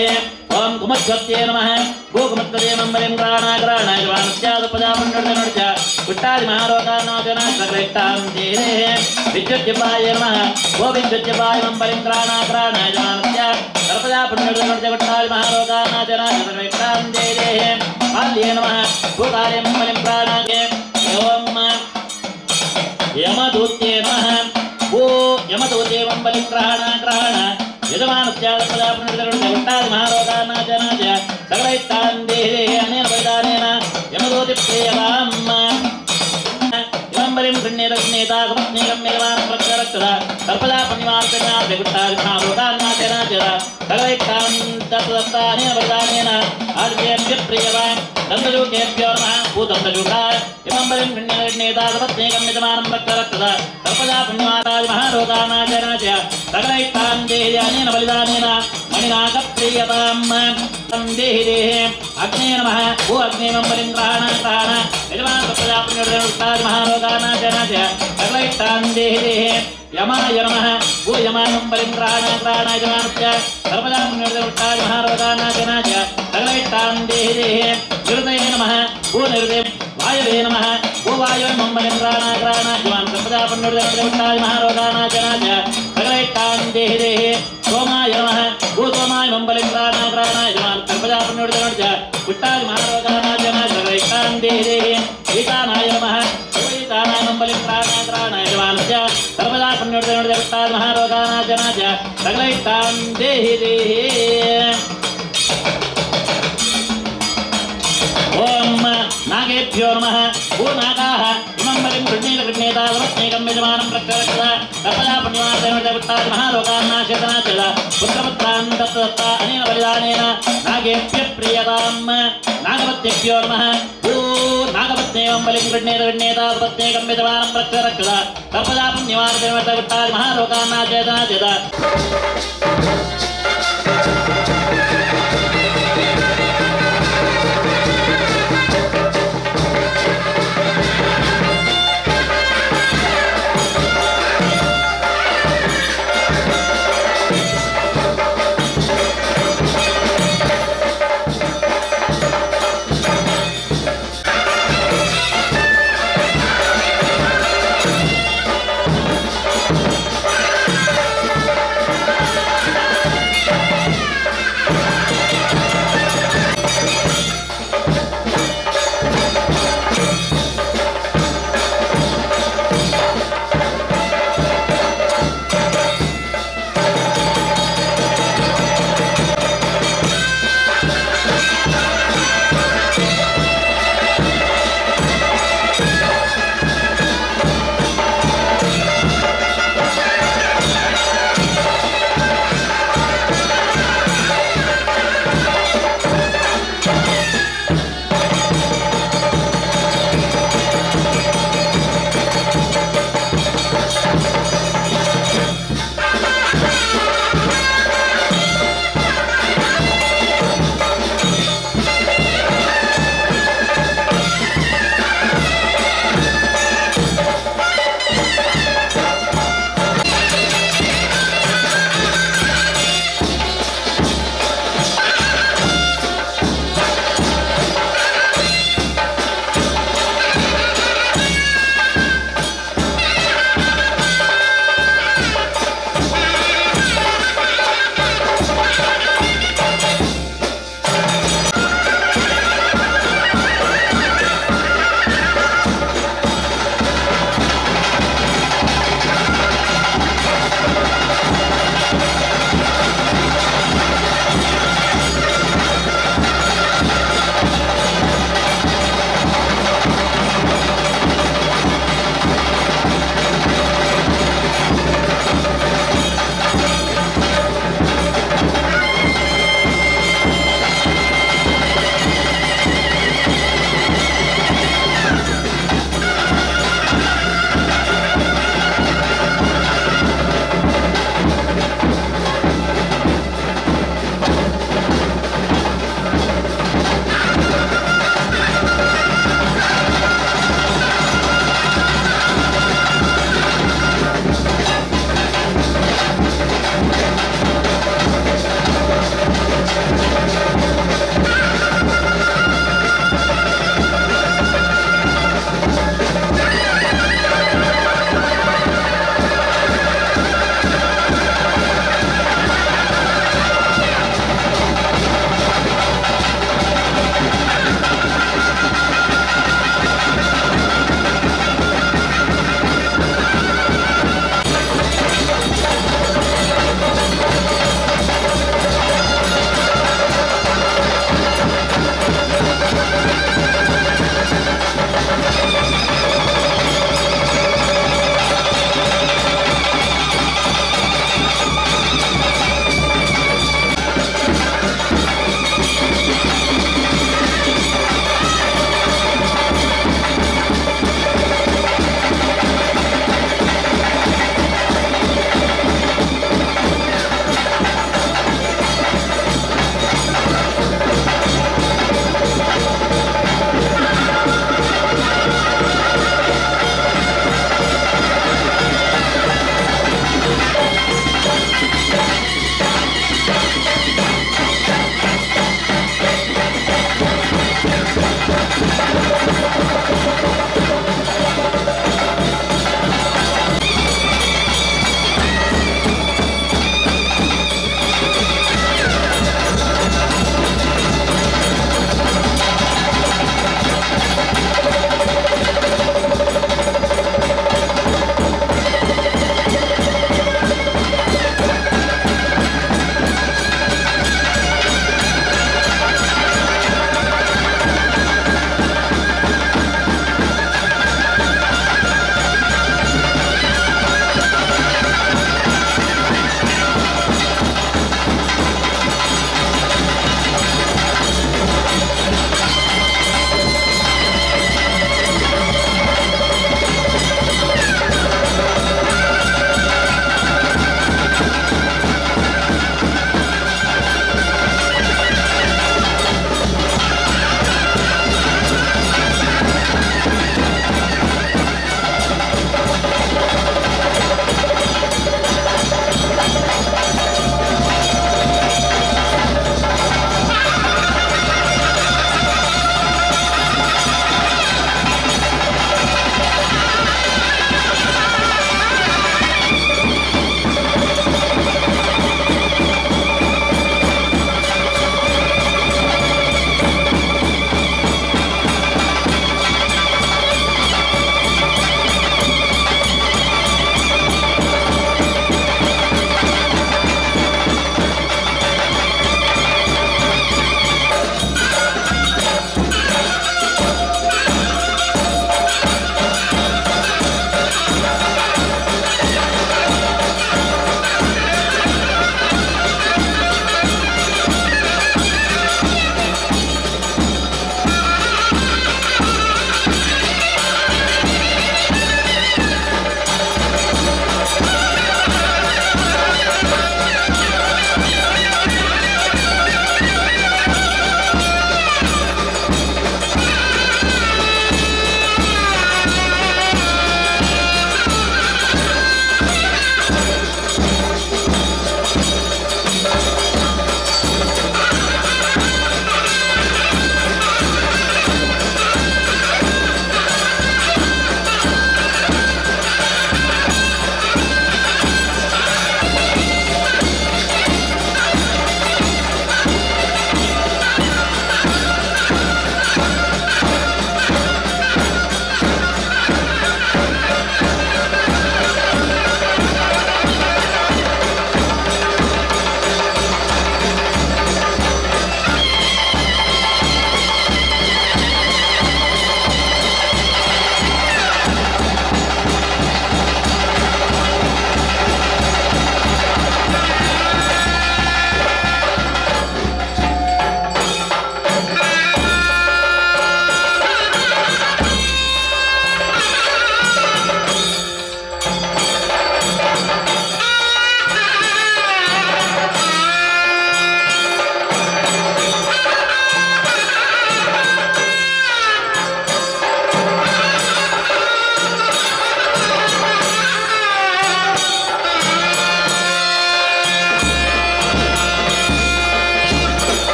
S1: ఓం కుమధ్వత్యే నమః భూకుమధ్వదేమం బలిం ప్రాణాయ యజమానస్య సర్వదా పుణ్యుడిది మహారోగానాశేన సగలైష్టాందేదే విద్యుత్యపాయ నమః ఓ విద్యుత్యపాయం బలిం ప్రాణాయ యజమానస్య సర్వదా పుణ్యుడిది మహారోగానాశేన సగలైష్టాందేదే కాల్యే నమః భూకాలేమం బలిం ప్రాణాయ ఓం యమదూత్యే నమః ఓ యమదూతేమం బలిం గ్రహణ యజమానస్య సర్వదా పుణ్యుడిది మహారోగానాశేన సగలైష్టాందేదే అనేన బలిదానేన యమదూతి ప్రియతాం ఇమం బలిం గృహ్ణేత సమస్నేకం యజమానం ప్రక్షరక్షద సర్వదా పుణ్యమార్గణాయ మహారోగానాశేన సగలైష్టాందేదే అనేన బలిదానేన ఆర్యేభ్య ప్రియతాం దంతజూకేభ్యో నమః భూతంతజూకాయ ఇమం బలిం గృహ్ణేత సమస్నేకం యజమానం ప్రక్షరక్షద సర్వదా పుణ్యమార్గణాయ మహారోగానాశేన సగలైష్టాందేదే అనేన బలిదానేన మణినాథ ప్రియతాం దేహి దేహే అగ్నే నమః భూ అగ్నేమం బలిం గ్రహణ యజమాన సర్వదా పుణ్యుడిది మహారోగానాశేన సగలైష్టాందేదే యమాయ నమః భూ యమానం బలిం గ్రహణ యజమానస్య సర్వదా పుణ్యుడిది మహారోగానాశేన సగలైష్టాందేదే నిరుదయ నమః భూ నిరుదయ వాయవే నమః భూ వాయుమం బలిం గ్రహణ యజమాన సర్వదా పుణ్యుడిది మహారోగానాశేన సగలైష్టాందేదే సోమాయ నమః భూ సోమాయమం బలిం గ్రహణ యజమాన సర్వదా పుణ్యుడిది మహారోగానాశేన సగలైష్టాందేదే ఈశానాయ నమః ఈశానాయమం బలిం గ్రహణ యజమానస్య సర్వదా పుణ్యుడిది మహారోగానాశేన సగలైష్టాందేదే ఓం నాగేభ్యో నమః భూ నాగాః ఇమం బలిం గృహ్ణేత సమస్నేకం యజమానం ప్రక్షరక్షద సర్వదా పుణ్యమార్గణాయ మహారోగానాశేన పుత్రపుత్రాన్ దత్త అనేన బలిదానేన నాగేభ్య ప్రియతాం నాగపత్యేభ్యో నమః భూ నాగపత్నేవం బలిం గృహ్ణేత సమస్నేకం యజమానం ప్రక్షరక్షద సర్వదా పుణ్యమార్గణాయ మహారోగానాశేన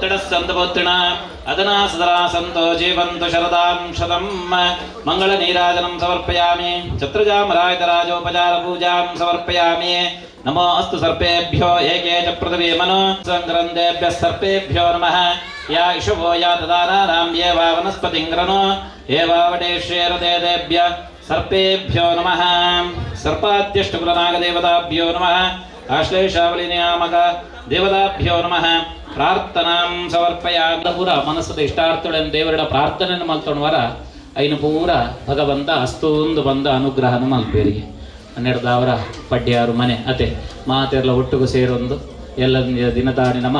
S1: ಪುತ್ರಿಣಃ ಸಂತು ಪುತ್ರಿಣ ಅದನಾ ಸದಾ ಸಂತೋ ಜೀವಂತು ಶರದಾಂ ಶತಂ ಮಂಗಳ ನೀರಾಜನಂ ಸಮರ್ಪಯಾಮಿ ಛತ್ರಜಾಮರಾಯತ ರಾಜೋಪಚಾರ ಪೂಜಾಂ ಸಮರ್ಪಯಾಮಿ ನಮೋ ಅಸ್ತು ಸರ್ಪೇಭ್ಯೋ ಏಕೆ ಚ ಪೃಥಿವೀ ಮನೋ ಸಂಗ್ರಂದೇಭ್ಯಃ ಸರ್ಪೇಭ್ಯೋ ನಮಃ ಯಾ ಇಷುವೋ ಯಾ ತದಾನಾನಾಂ ಯೇವಾ ವನಸ್ಪತಿಂಗ್ರನೋ ಏವಾವಟೇಶ್ವೇರದೇಭ್ಯ ಸರ್ಪೇಭ್ಯೋ ನಮಃ ಸರ್ಪಾದ್ಯಷ್ಟಕುಲನಾಗದೇವತಾಭ್ಯೋ ನಮಃ ಆಶ್ಲೇಷಾವಳಿ ನಿಯಾಮಕ ದೇವತಾಭ್ಯೋ ನಮಃ ಪ್ರಾರ್ಥನಾಂ ಸಮರ್ಪಯಾಮಿ ಪೂರ ಮನಸ್ಸದ ಇಷ್ಟಾರ್ಥಗಳನ್ನು ದೇವರ ಪ್ರಾರ್ಥನೆಯನ್ನು ಮಲ್ತೊಣವರ ಐನು ಪೂರ ಭಗವಂತ ಅಸ್ತೂಂದು ಬಂದ ಅನುಗ್ರಹನ ಮಲ್ಪೇರಿಗೆ 12 ಪಡ್ಯಾರು ಮನೆ ಅತೆ ಮಾತೆಲ್ಲ ಒಟ್ಟಿಗೂ ಸೇರೊಂದು ಎಲ್ಲ ದಿನದಾನಿ ನಮ್ಮ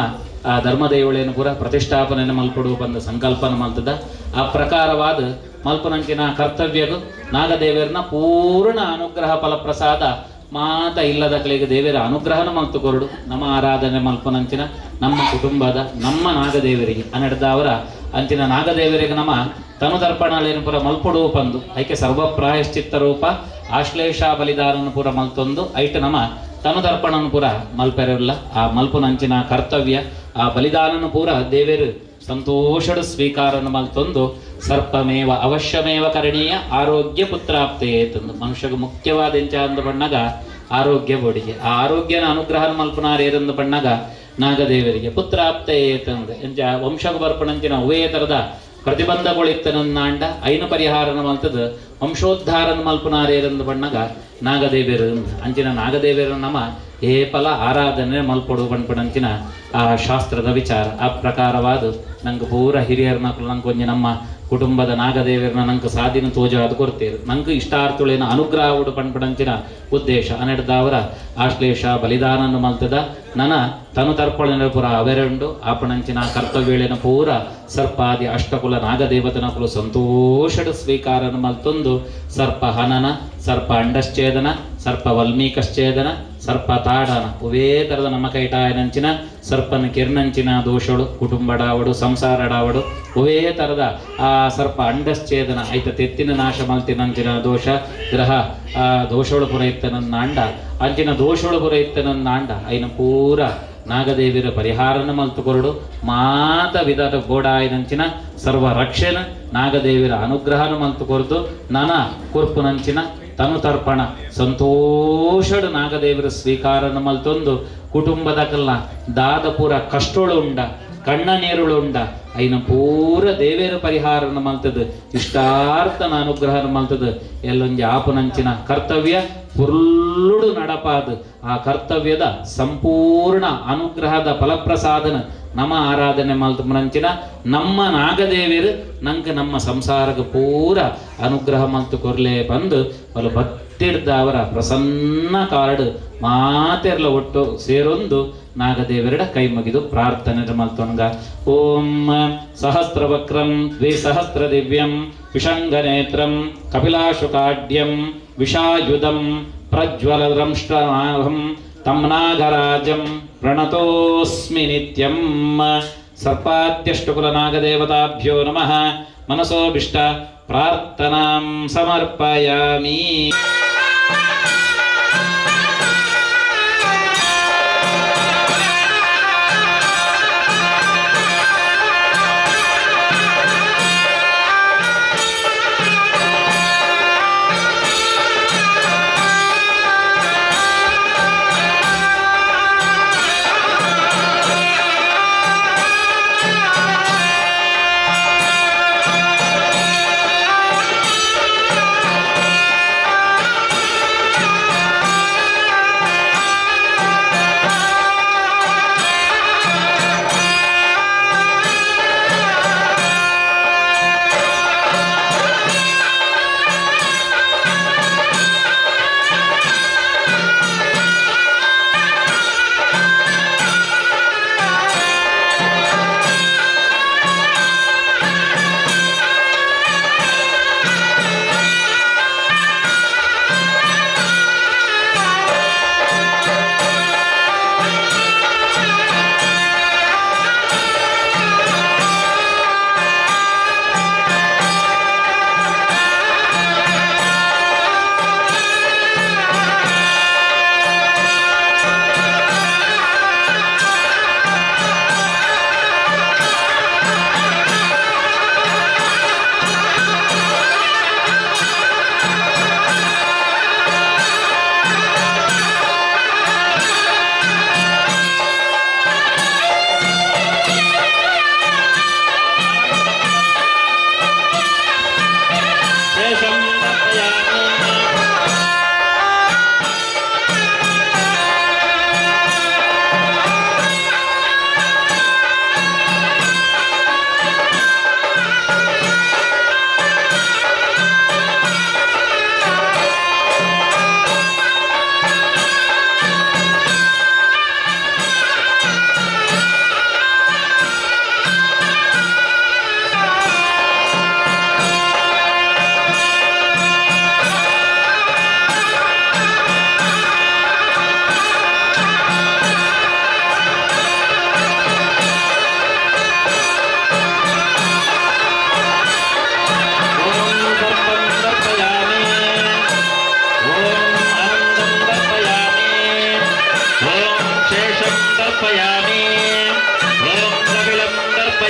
S1: ಆ ಧರ್ಮದೇವಳೇನು ಪೂರ ಪ್ರತಿಷ್ಠಾಪನೆಯನ್ನು ಮಲ್ಪಡುವ ಬಂದ ಸಂಕಲ್ಪನ ಮಲ್ತದ ಆ ಪ್ರಕಾರವಾದ ಮಲ್ಪನಂಚಿನ ಕರ್ತವ್ಯಗೂ ನಾಗದೇವರನ್ನ ಪೂರ್ಣ ಅನುಗ್ರಹ ಫಲಪ್ರಸಾದ ಮಾತ ಇಲ್ಲದ ಕಲೆಗೆ ದೇವರ ಅನುಗ್ರಹನ ಮಲ್ತುಕೊರಡು ನಮ್ಮ ಆರಾಧನೆ ಮಲ್ಪನಂಚಿನ ನಮ್ಮ ಕುಟುಂಬದ ನಮ್ಮ ನಾಗದೇವರಿಗೆ 12 ಅಂಚಿನ ನಾಗದೇವರಿಗೆ ನಮ್ಮ ತನುದರ್ಪಣಲೇನು ಪುರ ಮಲ್ಪಡುವ ಪಂದು ಐಕೆ ಸರ್ವಪ್ರಾಯಶ್ಚಿತ್ತ ರೂಪ ಆಶ್ಲೇಷ ಬಲಿದಾರನ ಪುರ ಮಲ್ತೊಂದು ಐಟ್ ನಮ್ಮ ತನುದರ್ಪಣನ ಪುರ ಮಲ್ಪೆರಲ್ಲ ಆ ಮಲ್ಪುನಂಚಿನ ಕರ್ತವ್ಯ ಆ ಬಲಿದಾನನ ಪೂರ ದೇವರು ಸಂತೋಷದ ಸ್ವೀಕಾರನ ಮಲ್ತೊಂದು ಸರ್ಪಮೇವ ಅವಶ್ಯಮೇವ ಕರಣೀಯ ಆರೋಗ್ಯ ಪುತ್ರಾಪ್ತೆ ತಂದು ಮನುಷ್ಯಗೆ ಮುಖ್ಯವಾದ ಎಂಚ ಅಂದ ಬಣ್ಣಗ ಆರೋಗ್ಯ ಬೋಡಿಗೆ ಆ ಆರೋಗ್ಯನ ಅನುಗ್ರಹನ ಮಲ್ಪನಾರೇರಂದು ಬಣ್ಣಗ ನಾಗದೇವರಿಗೆ ಪುತ್ರಾಪ್ತೆ ತಂದು ಎಂಚ ವಂಶಗ ಬರ್ಪಣಂಚಿನ ಅವೇ ತರದ ಪ್ರತಿಬಂಧಗಳಿತ್ತನನ್ನಾಂಡ ಐನು ಪರಿಹಾರನ ಮಲ್ತದ ವಂಶೋದ್ಧಾರನ ಮಲ್ಪನಾರೇರಂದು ಬಣ್ಣಗ ನಾಗದೇವಿಯರು ಅಂಚಿನ ನಾಗದೇವಿಯರ ನಮ ಏಪಲ ಆರಾಧನೆ ಮಲ್ಪಡು ಬಣ್ಪಡಂಚಿನ ಆ ಶಾಸ್ತ್ರದ ವಿಚಾರ ಆ ಪ್ರಕಾರವಾದ ನಂಗೆ ಪೂರ ಹಿರಿಯರ ಮಕ್ಕಳು ನಂಗೆ ಕೊಂಚ ನಮ್ಮ ಕುಟುಂಬದ ನಾಗದೇವಿಯರನ್ನ ನಂಗೆ ಸಾಧಿನ ತೋಜಾದು ಕೊಡ್ತೀರು ನಂಗೆ ಇಷ್ಟಾರ್ಥುಳೇನ ಅನುಗ್ರಹ ಉಡು ಪಣ್ಪಡಂಚಿನ ಉದ್ದೇಶ 12 ಆಶ್ಲೇಷ ಬಲಿದಾನನ್ನು ಮಲ್ತದ ನನ ತನು ತರ್ಪಣನ ಪುರ ಅವೆರೆಂಡು ಆಪಣಂಚಿನ ಕರ್ತವ್ಯಳೇನ ಪೂರ ಸರ್ಪಾದಿ ಅಷ್ಟಕುಲ ನಾಗದೇವತನ ಕುಲ ಸಂತೋಷದ ಸ್ವೀಕಾರನ ಮಲ್ತೊಂದು ಸರ್ಪ ಹನನ ಸರ್ಪ ಅಂಡಶ್ಚೇದನ ಸರ್ಪ ವಲ್ಮೀಕಶ್ಚೇದನ ಸರ್ಪ ತಾಡನ ಉವೇ ತರದ ನಮ್ಮ ಕೈಟಾಯನಂಚಿನ ಸರ್ಪನ ಕಿರ್ನಂಚಿನ ದೋಷಗಳು ಕುಟುಂಬಡಾವಡು ಸಂಸಾರಡಾವಡು ಉವೇ ತರದ ಆ ಸರ್ಪ ಅಂಡಶ್ಚೇದನ ಐತ ತೆತ್ತಿನ ನಾಶ ಮಲ್ತಿನಂಚಿನ ದೋಷ ಗ್ರಹ ಆ ದೋಷಗಳು ಪುರ ಇತ್ತನನ್ನ ಅಂಡ ಅಂಚಿನ ದೋಷಗಳು ಪುರ ಇತ್ತನನ್ನ ಅಂಡ ಐನ ಪೂರ ನಾಗದೇವಿರ ಪರಿಹಾರನ ಮಲ್ತುಕೊರಡು ಮಾತ ವಿಧದ ಗೋಡಾಯನಂಚಿನ ಸರ್ವ ರಕ್ಷೆನ ನಾಗದೇವಿರ ಅನುಗ್ರಹನ ಮಲ್ತುಕೊರದು ನನ ಕುರ್ಪುನಂಚಿನ ತನು ತರ್ಪಣ ಸಂತೋಷಡು ನಾಗದೇವರ ಸ್ವೀಕಾರನ ಮಲ್ತೊಂದು ಕುಟುಂಬದ ಕಲ್ಲ ದಾದಪುರ ಕಷ್ಟೋಳು ಉಂಡ ಕಣ್ಣ ನೀರುಳು ಉಂಡ ಐನ ಪೂರ ದೇವೇರ ಪರಿಹಾರನ ಮಲ್ತದ ಇಷ್ಟಾರ್ಥನ ಅನುಗ್ರಹನ ಮಲ್ತದ ಎಲ್ಲೊಂಜಿ ಆಪನಂಚಿನ ಕರ್ತವ್ಯ ಪುರ್ಲುಡು ನಡಪಾದ ಆ ಕರ್ತವ್ಯದ ಸಂಪೂರ್ಣ ಅನುಗ್ರಹದ ಫಲಪ್ರಸಾದನ ನಮ್ಮ ಆರಾಧನೆ ಮಲ್ತಂಚಿನ ನಮ್ಮ ನಾಗದೇವಿಯರು ನಂಗೆ ನಮ್ಮ ಸಂಸಾರಕ್ಕೆ ಪೂರ ಅನುಗ್ರಹ ಮಲ್ತು ಕೊರ್ಲೆ ಬಂದು ಒಲ ಭಕ್ತಿಡ್ದ ಅವರ ಪ್ರಸನ್ನ ಕಾರ್ಡ್ ಮಾತೆರ್ಲ ಒಟ್ಟು ಸೇರೊಂದು ನಾಗದೇವರಡ ಕೈ ಮುಗಿದು ಪ್ರಾರ್ಥನೆ ಮಲ್ತೊಂಗ ಓಂ ಸಹಸ್ರವಕ್ರಂ ದ್ವಿಸಹಸ್ರ ದಿವ್ಯಂ ವಿಷಂಗನೇತ್ರಂ ಕಪಿಲಾಶುಕಾಢ್ಯಂ ವಿಷಾಯುಧಂ ಪ್ರಜ್ವಲದ್ರಂಷ್ಟನಾಭಂ ತಂ ನಾಗರಾಜಂ ಪ್ರಣತೋಸ್ಮಿ ನಿತ್ಯಂ ಸರ್ಪಾದ್ಯಷ್ಟಕುಲ ನಾಗದೇವತಾಭ್ಯೋ ನಮಃ ಮನಸೋಭಿಷ್ಟ ಪ್ರಾರ್ಥನಾಂ ಸಮರ್ಪಯಾಮಿ.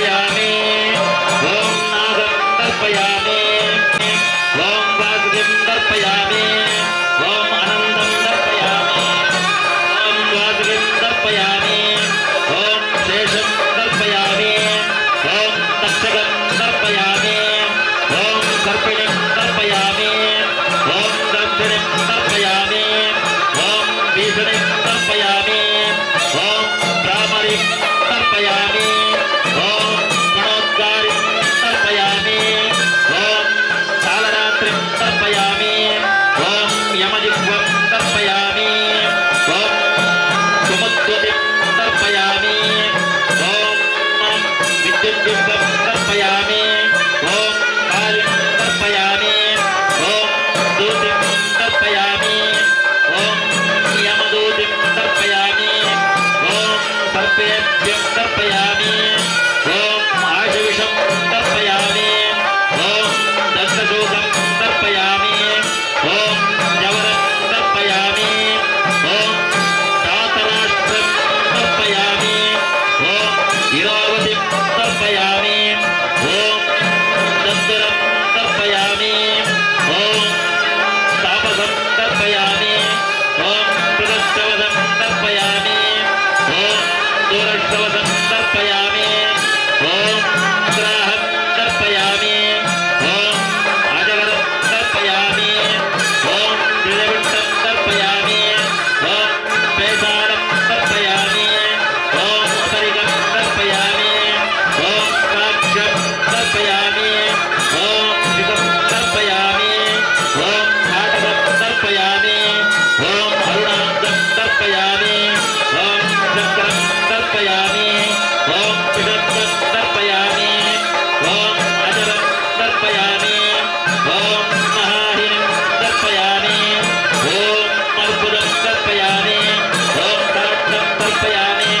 S1: तर्पयामि ॐ नागं तर्पयामि ॐ वासुकिं तर्पयामि ॐ अनन्तं तर्पयामि ॐ वासुकिं तर्पयामि ॐ शेषं तर्पयामि ॐ तक्षकं तर्पयामि ॐ सर्पिणीं तर्पयामि ॐ दक्षिणीं तर्पयामि ॐ भीषणीं तर्पयामि ॐ भ्रामरीं तर्पयामि ॐ गणोद्गारीं तर्पयामि ॐ कालरात्रिं तर्पयामि ॐ यमजिह्वं तर्पयामि ॐ सुमुद्वतिं तर्पयामि ॐ विद्युज्जिह्वं तर्पयामि ॐ कालिं तर्पयामि ॐ दूतिं तर्पयामि ॐ यमदूतिं तर्पयामि ॐ सर्पेभ्यं तर्पयामि ॐ आशविषं तर्पयामि ॐ दग्धशोकं तर्पयामि ॐ जवरं तर्पयामि ॐ धातराष्ट्रं तर्पयामि ॐ इरावतीं तर्पयामि ॐ दद्दरं तर्पयामि ॐ तापसं तर्पयामि ॐ कृतश्रवसं तर्पयामि ॐ दूरश्रवसं तर्पयामि ॐ ग्राहं तर्पयामि ॐ अजगरं तर्पयामि ॐ त्रिजविष्टं तर्पयामि ॐ पेशालं तर्पयामि ॐ परिगं तर्पयामि ॐ काक्षं तर्पयामि ॐ शिखं तर्पयामि ॐ नाटकं तर्पयामि ॐ अरुणान्तं तर्पयामि ॐ चक्रं तर्पयामि ॐ पिषत्तं तर्पयामि ॐ अजरं तर्पयामि ॐ महाहिनं तर्पयामि ॐ अर्बुदं तर्पयामि ॐ काष्ठं तर्पयामि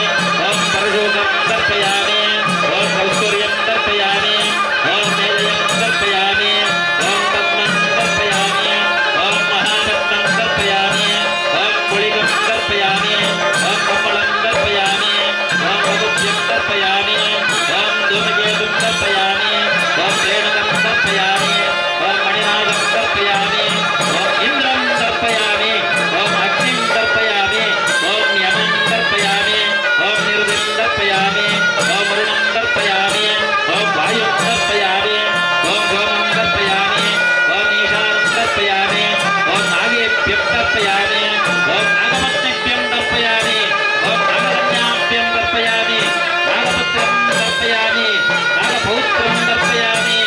S1: ॐ परशुकं तर्पयामि ॐ कौस्तुर्यं तर्पयामि ॐ मेलयं तर्पयामि ॐ पद्मं तर्पयामि ॐ महापद्मं तर्पयामि ॐ पुलिकं तर्पयामि ॐ कमलं तर्पयामि ॐ मधुभ्यं तर्पयामि ॐ धूमकेतुं तर्पयामि ॐ रेणुकं तर्पयामि ॐ मणिनागं तर्पयामि ॐ इन्द्रं तर्पयामि ॐ अग्निं तर्पयामि ॐ यमं तर्पयामि ॐ निरुतिं तर्पयामि ॐ वरुणं तर्पयामि ॐ वायुं तर्पयामि ॐ सोमं तर्पयामि ॐ ईशानं तर्पयामि ॐ नागेभ्यं तर्पयामि ॐ नागमग्निभ्यं तर्पयामि ॐ नागकन्याभ्यं तर्पयामि नागपुत्रं तर्पयामि नागपौत्रं तर्पयामि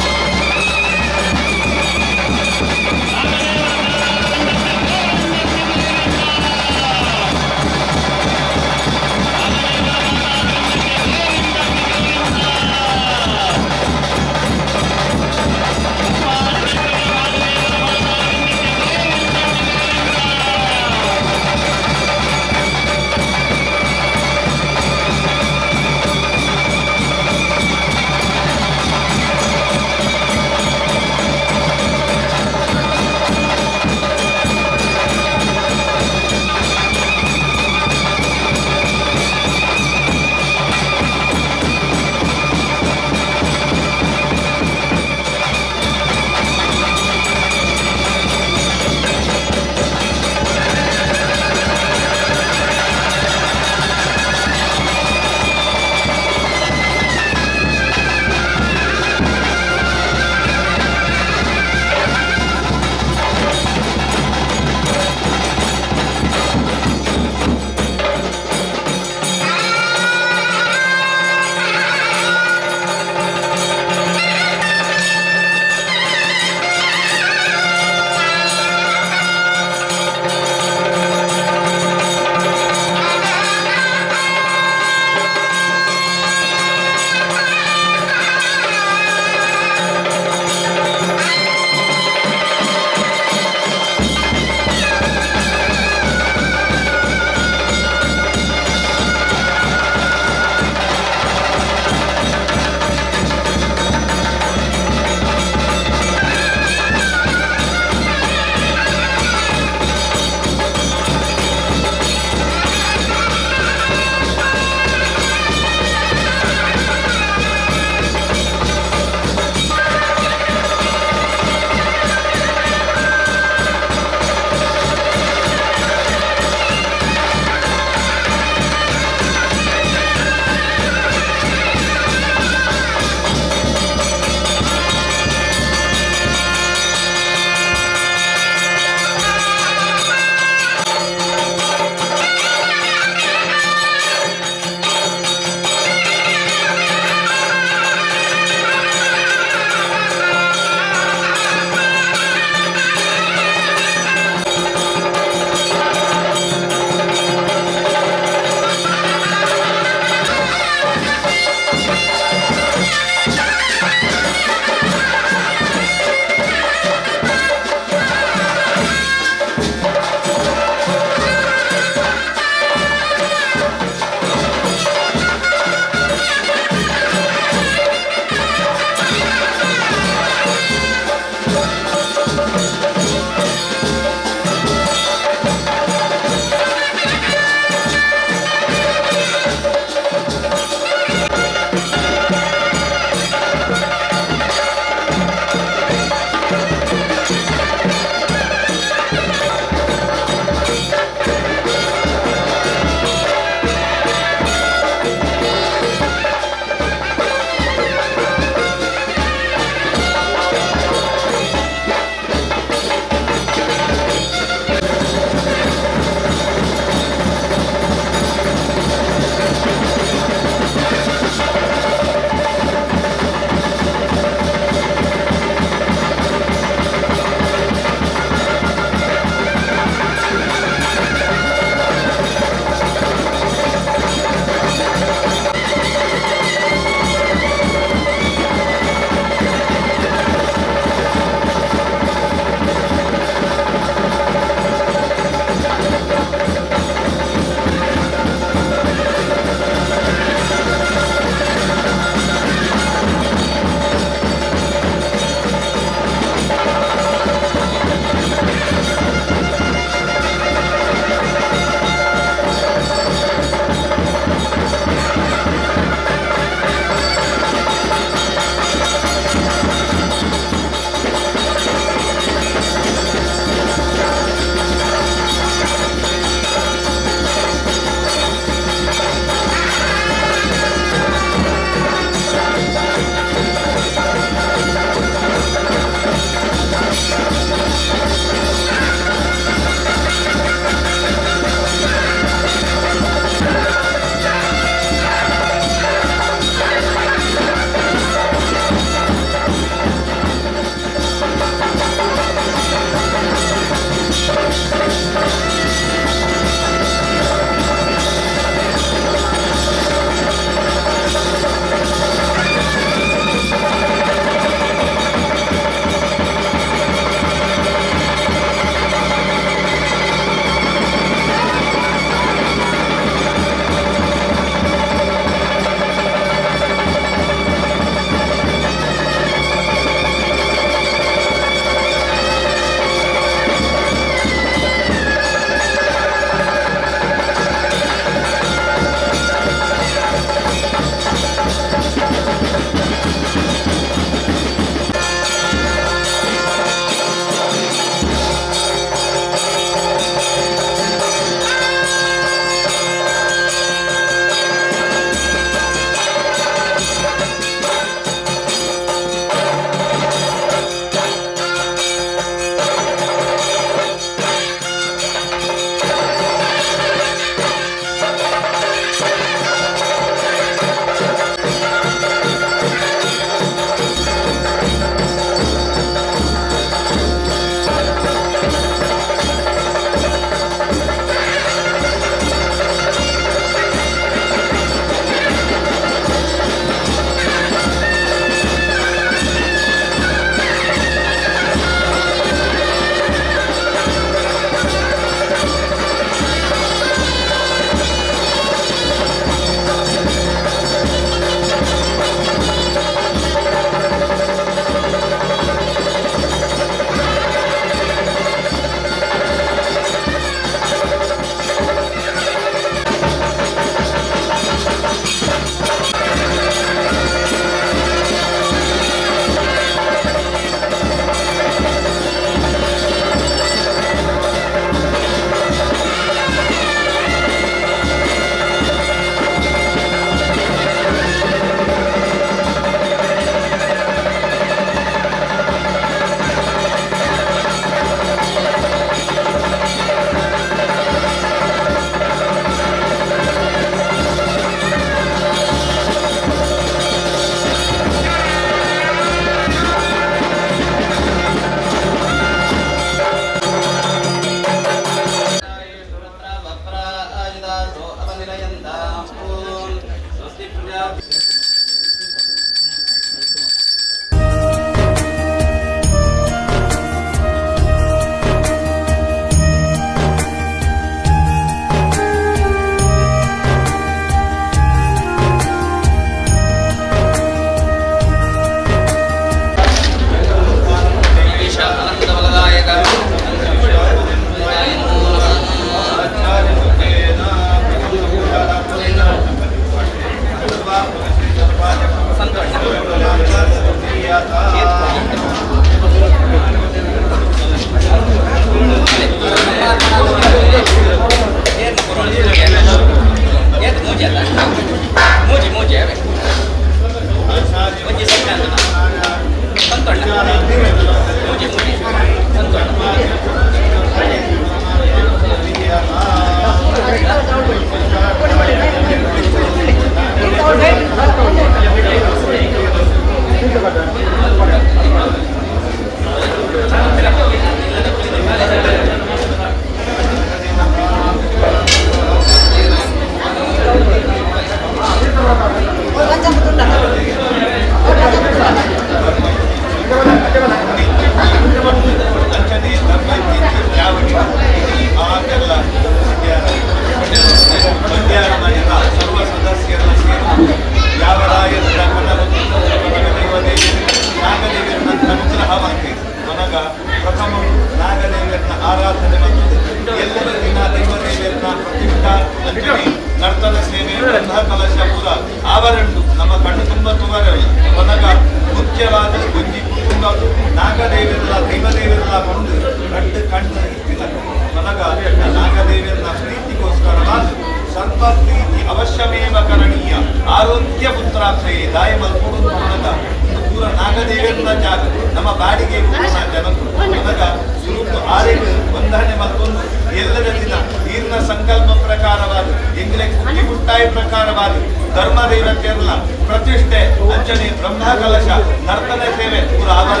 S2: ನಾಗದೇವಿಯನ್ನ ಜಾಗ ನಮ್ಮ ಬಾಡಿಗೆ ಜನರು ಅದಗ ಸುರುಕು ಆರೇಳು ವಂದನೆ ಮತ್ತೊಂದು ಎಲ್ಲರ ದಿನ ನೀರಿನ ಸಂಕಲ್ಪ ಪ್ರಕಾರವಾದ ಎಂಗ್ಲೆ ಕುಟ್ಟಿ ಮುಟ್ಟಾಯಿ ಪ್ರಕಾರವಾದ ಧರ್ಮ ದೇವತೆಯಲ್ಲ ಪ್ರತಿಷ್ಠೆ ಅಂಚನೆ ಬ್ರಹ್ಮ ಕಲಶ ನರ್ತನ ಸೇವೆ ಪೂರ ಆವರ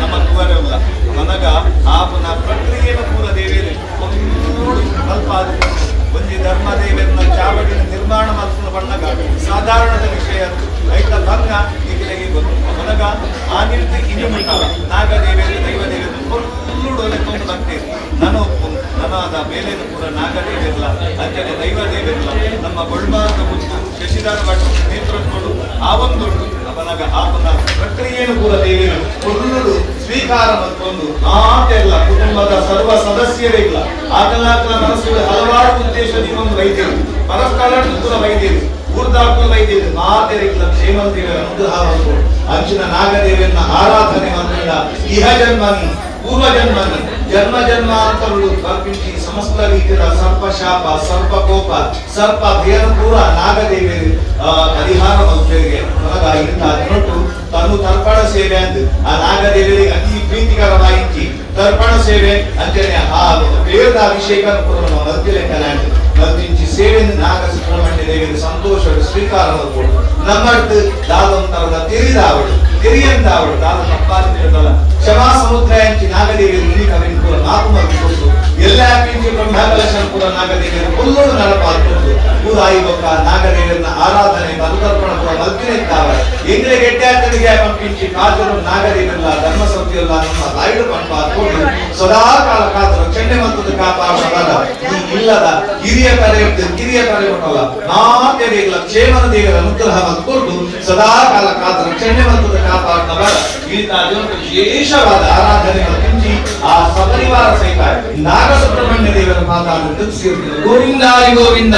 S2: ನಮ್ಮ ತೂವರೆಲ್ಲ ನನಗ ಆ ಪುನಃ ಪ್ರಕ್ರಿಯೆಯನ್ನು ಪೂರ ದೇವಿಯರು ಸ್ವಲ್ಪ ಒಂದು ಧರ್ಮ ದೇವಿಯನ್ನ ಚಾವಡಿನ ನಿರ್ಮಾಣ ಮಾಡ್ಕೊಂಡು ಬಣ್ಣಗ ಸಾಧಾರಣದ ವಿಷಯ ರೈತ ಭಂಗ ಈಗಲೆಗೆ ಗೊತ್ತು ನನಗ ಆ ನಿಂತು ಇನ್ನು ಮುಟ್ಟಲ್ಲ ನಾಗದೇವಿಯರು ದೈವ ದೇವಿಯನ್ನು ಕೊಲ್ಲುಡೋಲೆ ತುಂಬ ಬರ್ತೀರಿ ನಾನು ನನ್ನದ ಮೇಲೇನು ಕೂಡ ನಾಗದೇವಿರಲ್ಲ ಅಂಚನೆ ದೈವ ದೇವಿರಲ್ಲ ನಮ್ಮ ಗೊಳ್ಮಾರ್ಗ ಮುತ್ತು ಶಶಿಧರ ಭಟ್ ನೇತೃತ್ವಗಳು ಆ ಒಂದು ಅವನಾಗ ಆಪನ ಪ್ರಕ್ರಿಯೆಯನ್ನು ಕೂಡ ದೇವಿಯರು ಕೊಲ್ಲುಡು ಸ್ವೀಕಾರ ಮತ್ತೊಂದು ಮಾತೆಲ್ಲ ಕುಟುಂಬದ ಸರ್ವ ಸದಸ್ಯರೇ ಇಲ್ಲ ಆಕಲಾಕಲ ಮನಸ್ಸುಗಳ ಹಲವಾರು ಉದ್ದೇಶದಿಂದ ಒಂದು ವೈದ್ಯರು ಪರಸ್ಪರ ಕೂಡ ವೈದ್ಯರು ಊರ್ದಾಕುಲ ವೈದ್ಯರು ಮಾತೆರಿಗಿಲ್ಲ ಕ್ಷೇಮಂತಿಗಳ ಅನುಗ್ರಹವನ್ನು ಅಂಚಿನ ನಾಗದೇವಿಯನ್ನ ಆರಾಧನೆ ಮಾಡಿದ ಇಹ ಜನ್ಮನಿ ಪೂರ್ವ ಜನ್ಮನಿ ಜನ್ಮ ಜನ್ಮಾಂತರಗಳು ಕಲ್ಪಿಸಿ ಸಮಸ್ತ ರೀತಿಯ ಸರ್ಪ ಶಾಪ ಸರ್ಪ ಕೋಪ ಸರ್ಪ ಭಯನ ಪೂರ ನಾಗದೇವಿಯರು ಪರಿಹಾರ ಮಂತ್ರಿಗೆ ನನಗಾಗಿಂತ ಹದಿನೆಂಟು ತನು ತರ್ಪಣ ಸೇವೆ ಅಂತ ಆ ನಾಗದೇವಿಯರಿಗೆ ಅತಿ ಪ್ರೀತಿಕರವಾಗಿ ತರ್ಪಣ ಸೇವೆ ಅಂತೇಳಿ ಆ ವೇದ ಅಭಿಷೇಕ ಕೂಡ ನಮ್ಮ ಮಧ್ಯಲೆಕ್ಕನ ಮದ್ದಿಂಚಿ ಸೇವೆಯನ್ನು ನಾಗ ಸುಬ್ರಹ್ಮಣ್ಯ ದೇವಿಗೆ ಸಂತೋಷ ಸ್ವೀಕಾರ ಮಾಡ್ಕೊಂಡು ನಮ್ಮಡ್ದು ದಾದೊಂತರದ ತಿರಿದಾವಳು ತಿರಿಯಂದಾವಳು ದಾದ ತಪ್ಪಾದಿರಲ್ಲ ಕ್ಷಮಾ ಸಮುದ್ರ ಎಂಚಿ ನಾಗದೇವಿಯರು ಇಲ್ಲಿಕವಿನ ಕೂಡ ನಾಲ್ಕು ಮಗಿಕೊಂಡು ಎಲ್ಲ ಪಿಂಚಿ ಬ್ರಹ್ಮಕಲಶನ ಕೂಡ ನಾಗದೇವಿಯರು ಕೊಲ್ಲೋಡು ನಡಪಾಲ್ಕೊಂಡು ಪೂರಾಯಿ ಬೊಕ್ಕ ನಾಗದೇವಿಯರನ್ನ ಆರಾಧನೆ ಅನುತರ್ಪಣ ಕೂಡ ಮಲ್ತಿನಿದ್ದಾವಳು ಎಂಗ್ರೆ ಗೆಡ್ಡಾಟನಿಗೆ ಪಂಪಿಂಚಿ ಕಾಜರು ನಾಗದೇವಿಯಲ್ಲ ಧರ್ಮ ಸಂತಿಯಲ್ಲ ನಮ್ಮ ತಾಯಿಡು ಪಂಪ ಹಾಕೊಂಡು ಸದಾ ಕಾಲ ಕಾದ ರಕ್ಷಣೆ ಮತ್ತು ಕಾಪಾಡಬಲ್ಲ ಈ ಇಲ್ಲದ ಹಿರಿಯ ಕಿರಿಯ ಕರೆ ಉಂಟಲ್ಲ ನಾತೆರಿಗಳ ಕ್ಷೇಮನ ದೇವರ ಅನುಗ್ರಹ ಮತ್ಕೊಂಡು ಸದಾ ಕಾಲ ಕಾದ ರಕ್ಷಣೆ ಮತ್ತು ಕಾಪಾಡಬಲ್ಲ ಈತ ವಿಶೇಷವಾದ ಆರಾಧನೆ ಮತ್ತಿಂಚಿ ಆ ಸಪರಿವಾರ ಸಹಿತ ನಾಗ ಸುಬ್ರಹ್ಮಣ್ಯ ದೇವರ ಮಾತಾಡು ಗೋವಿಂದ ಗೋವಿಂದ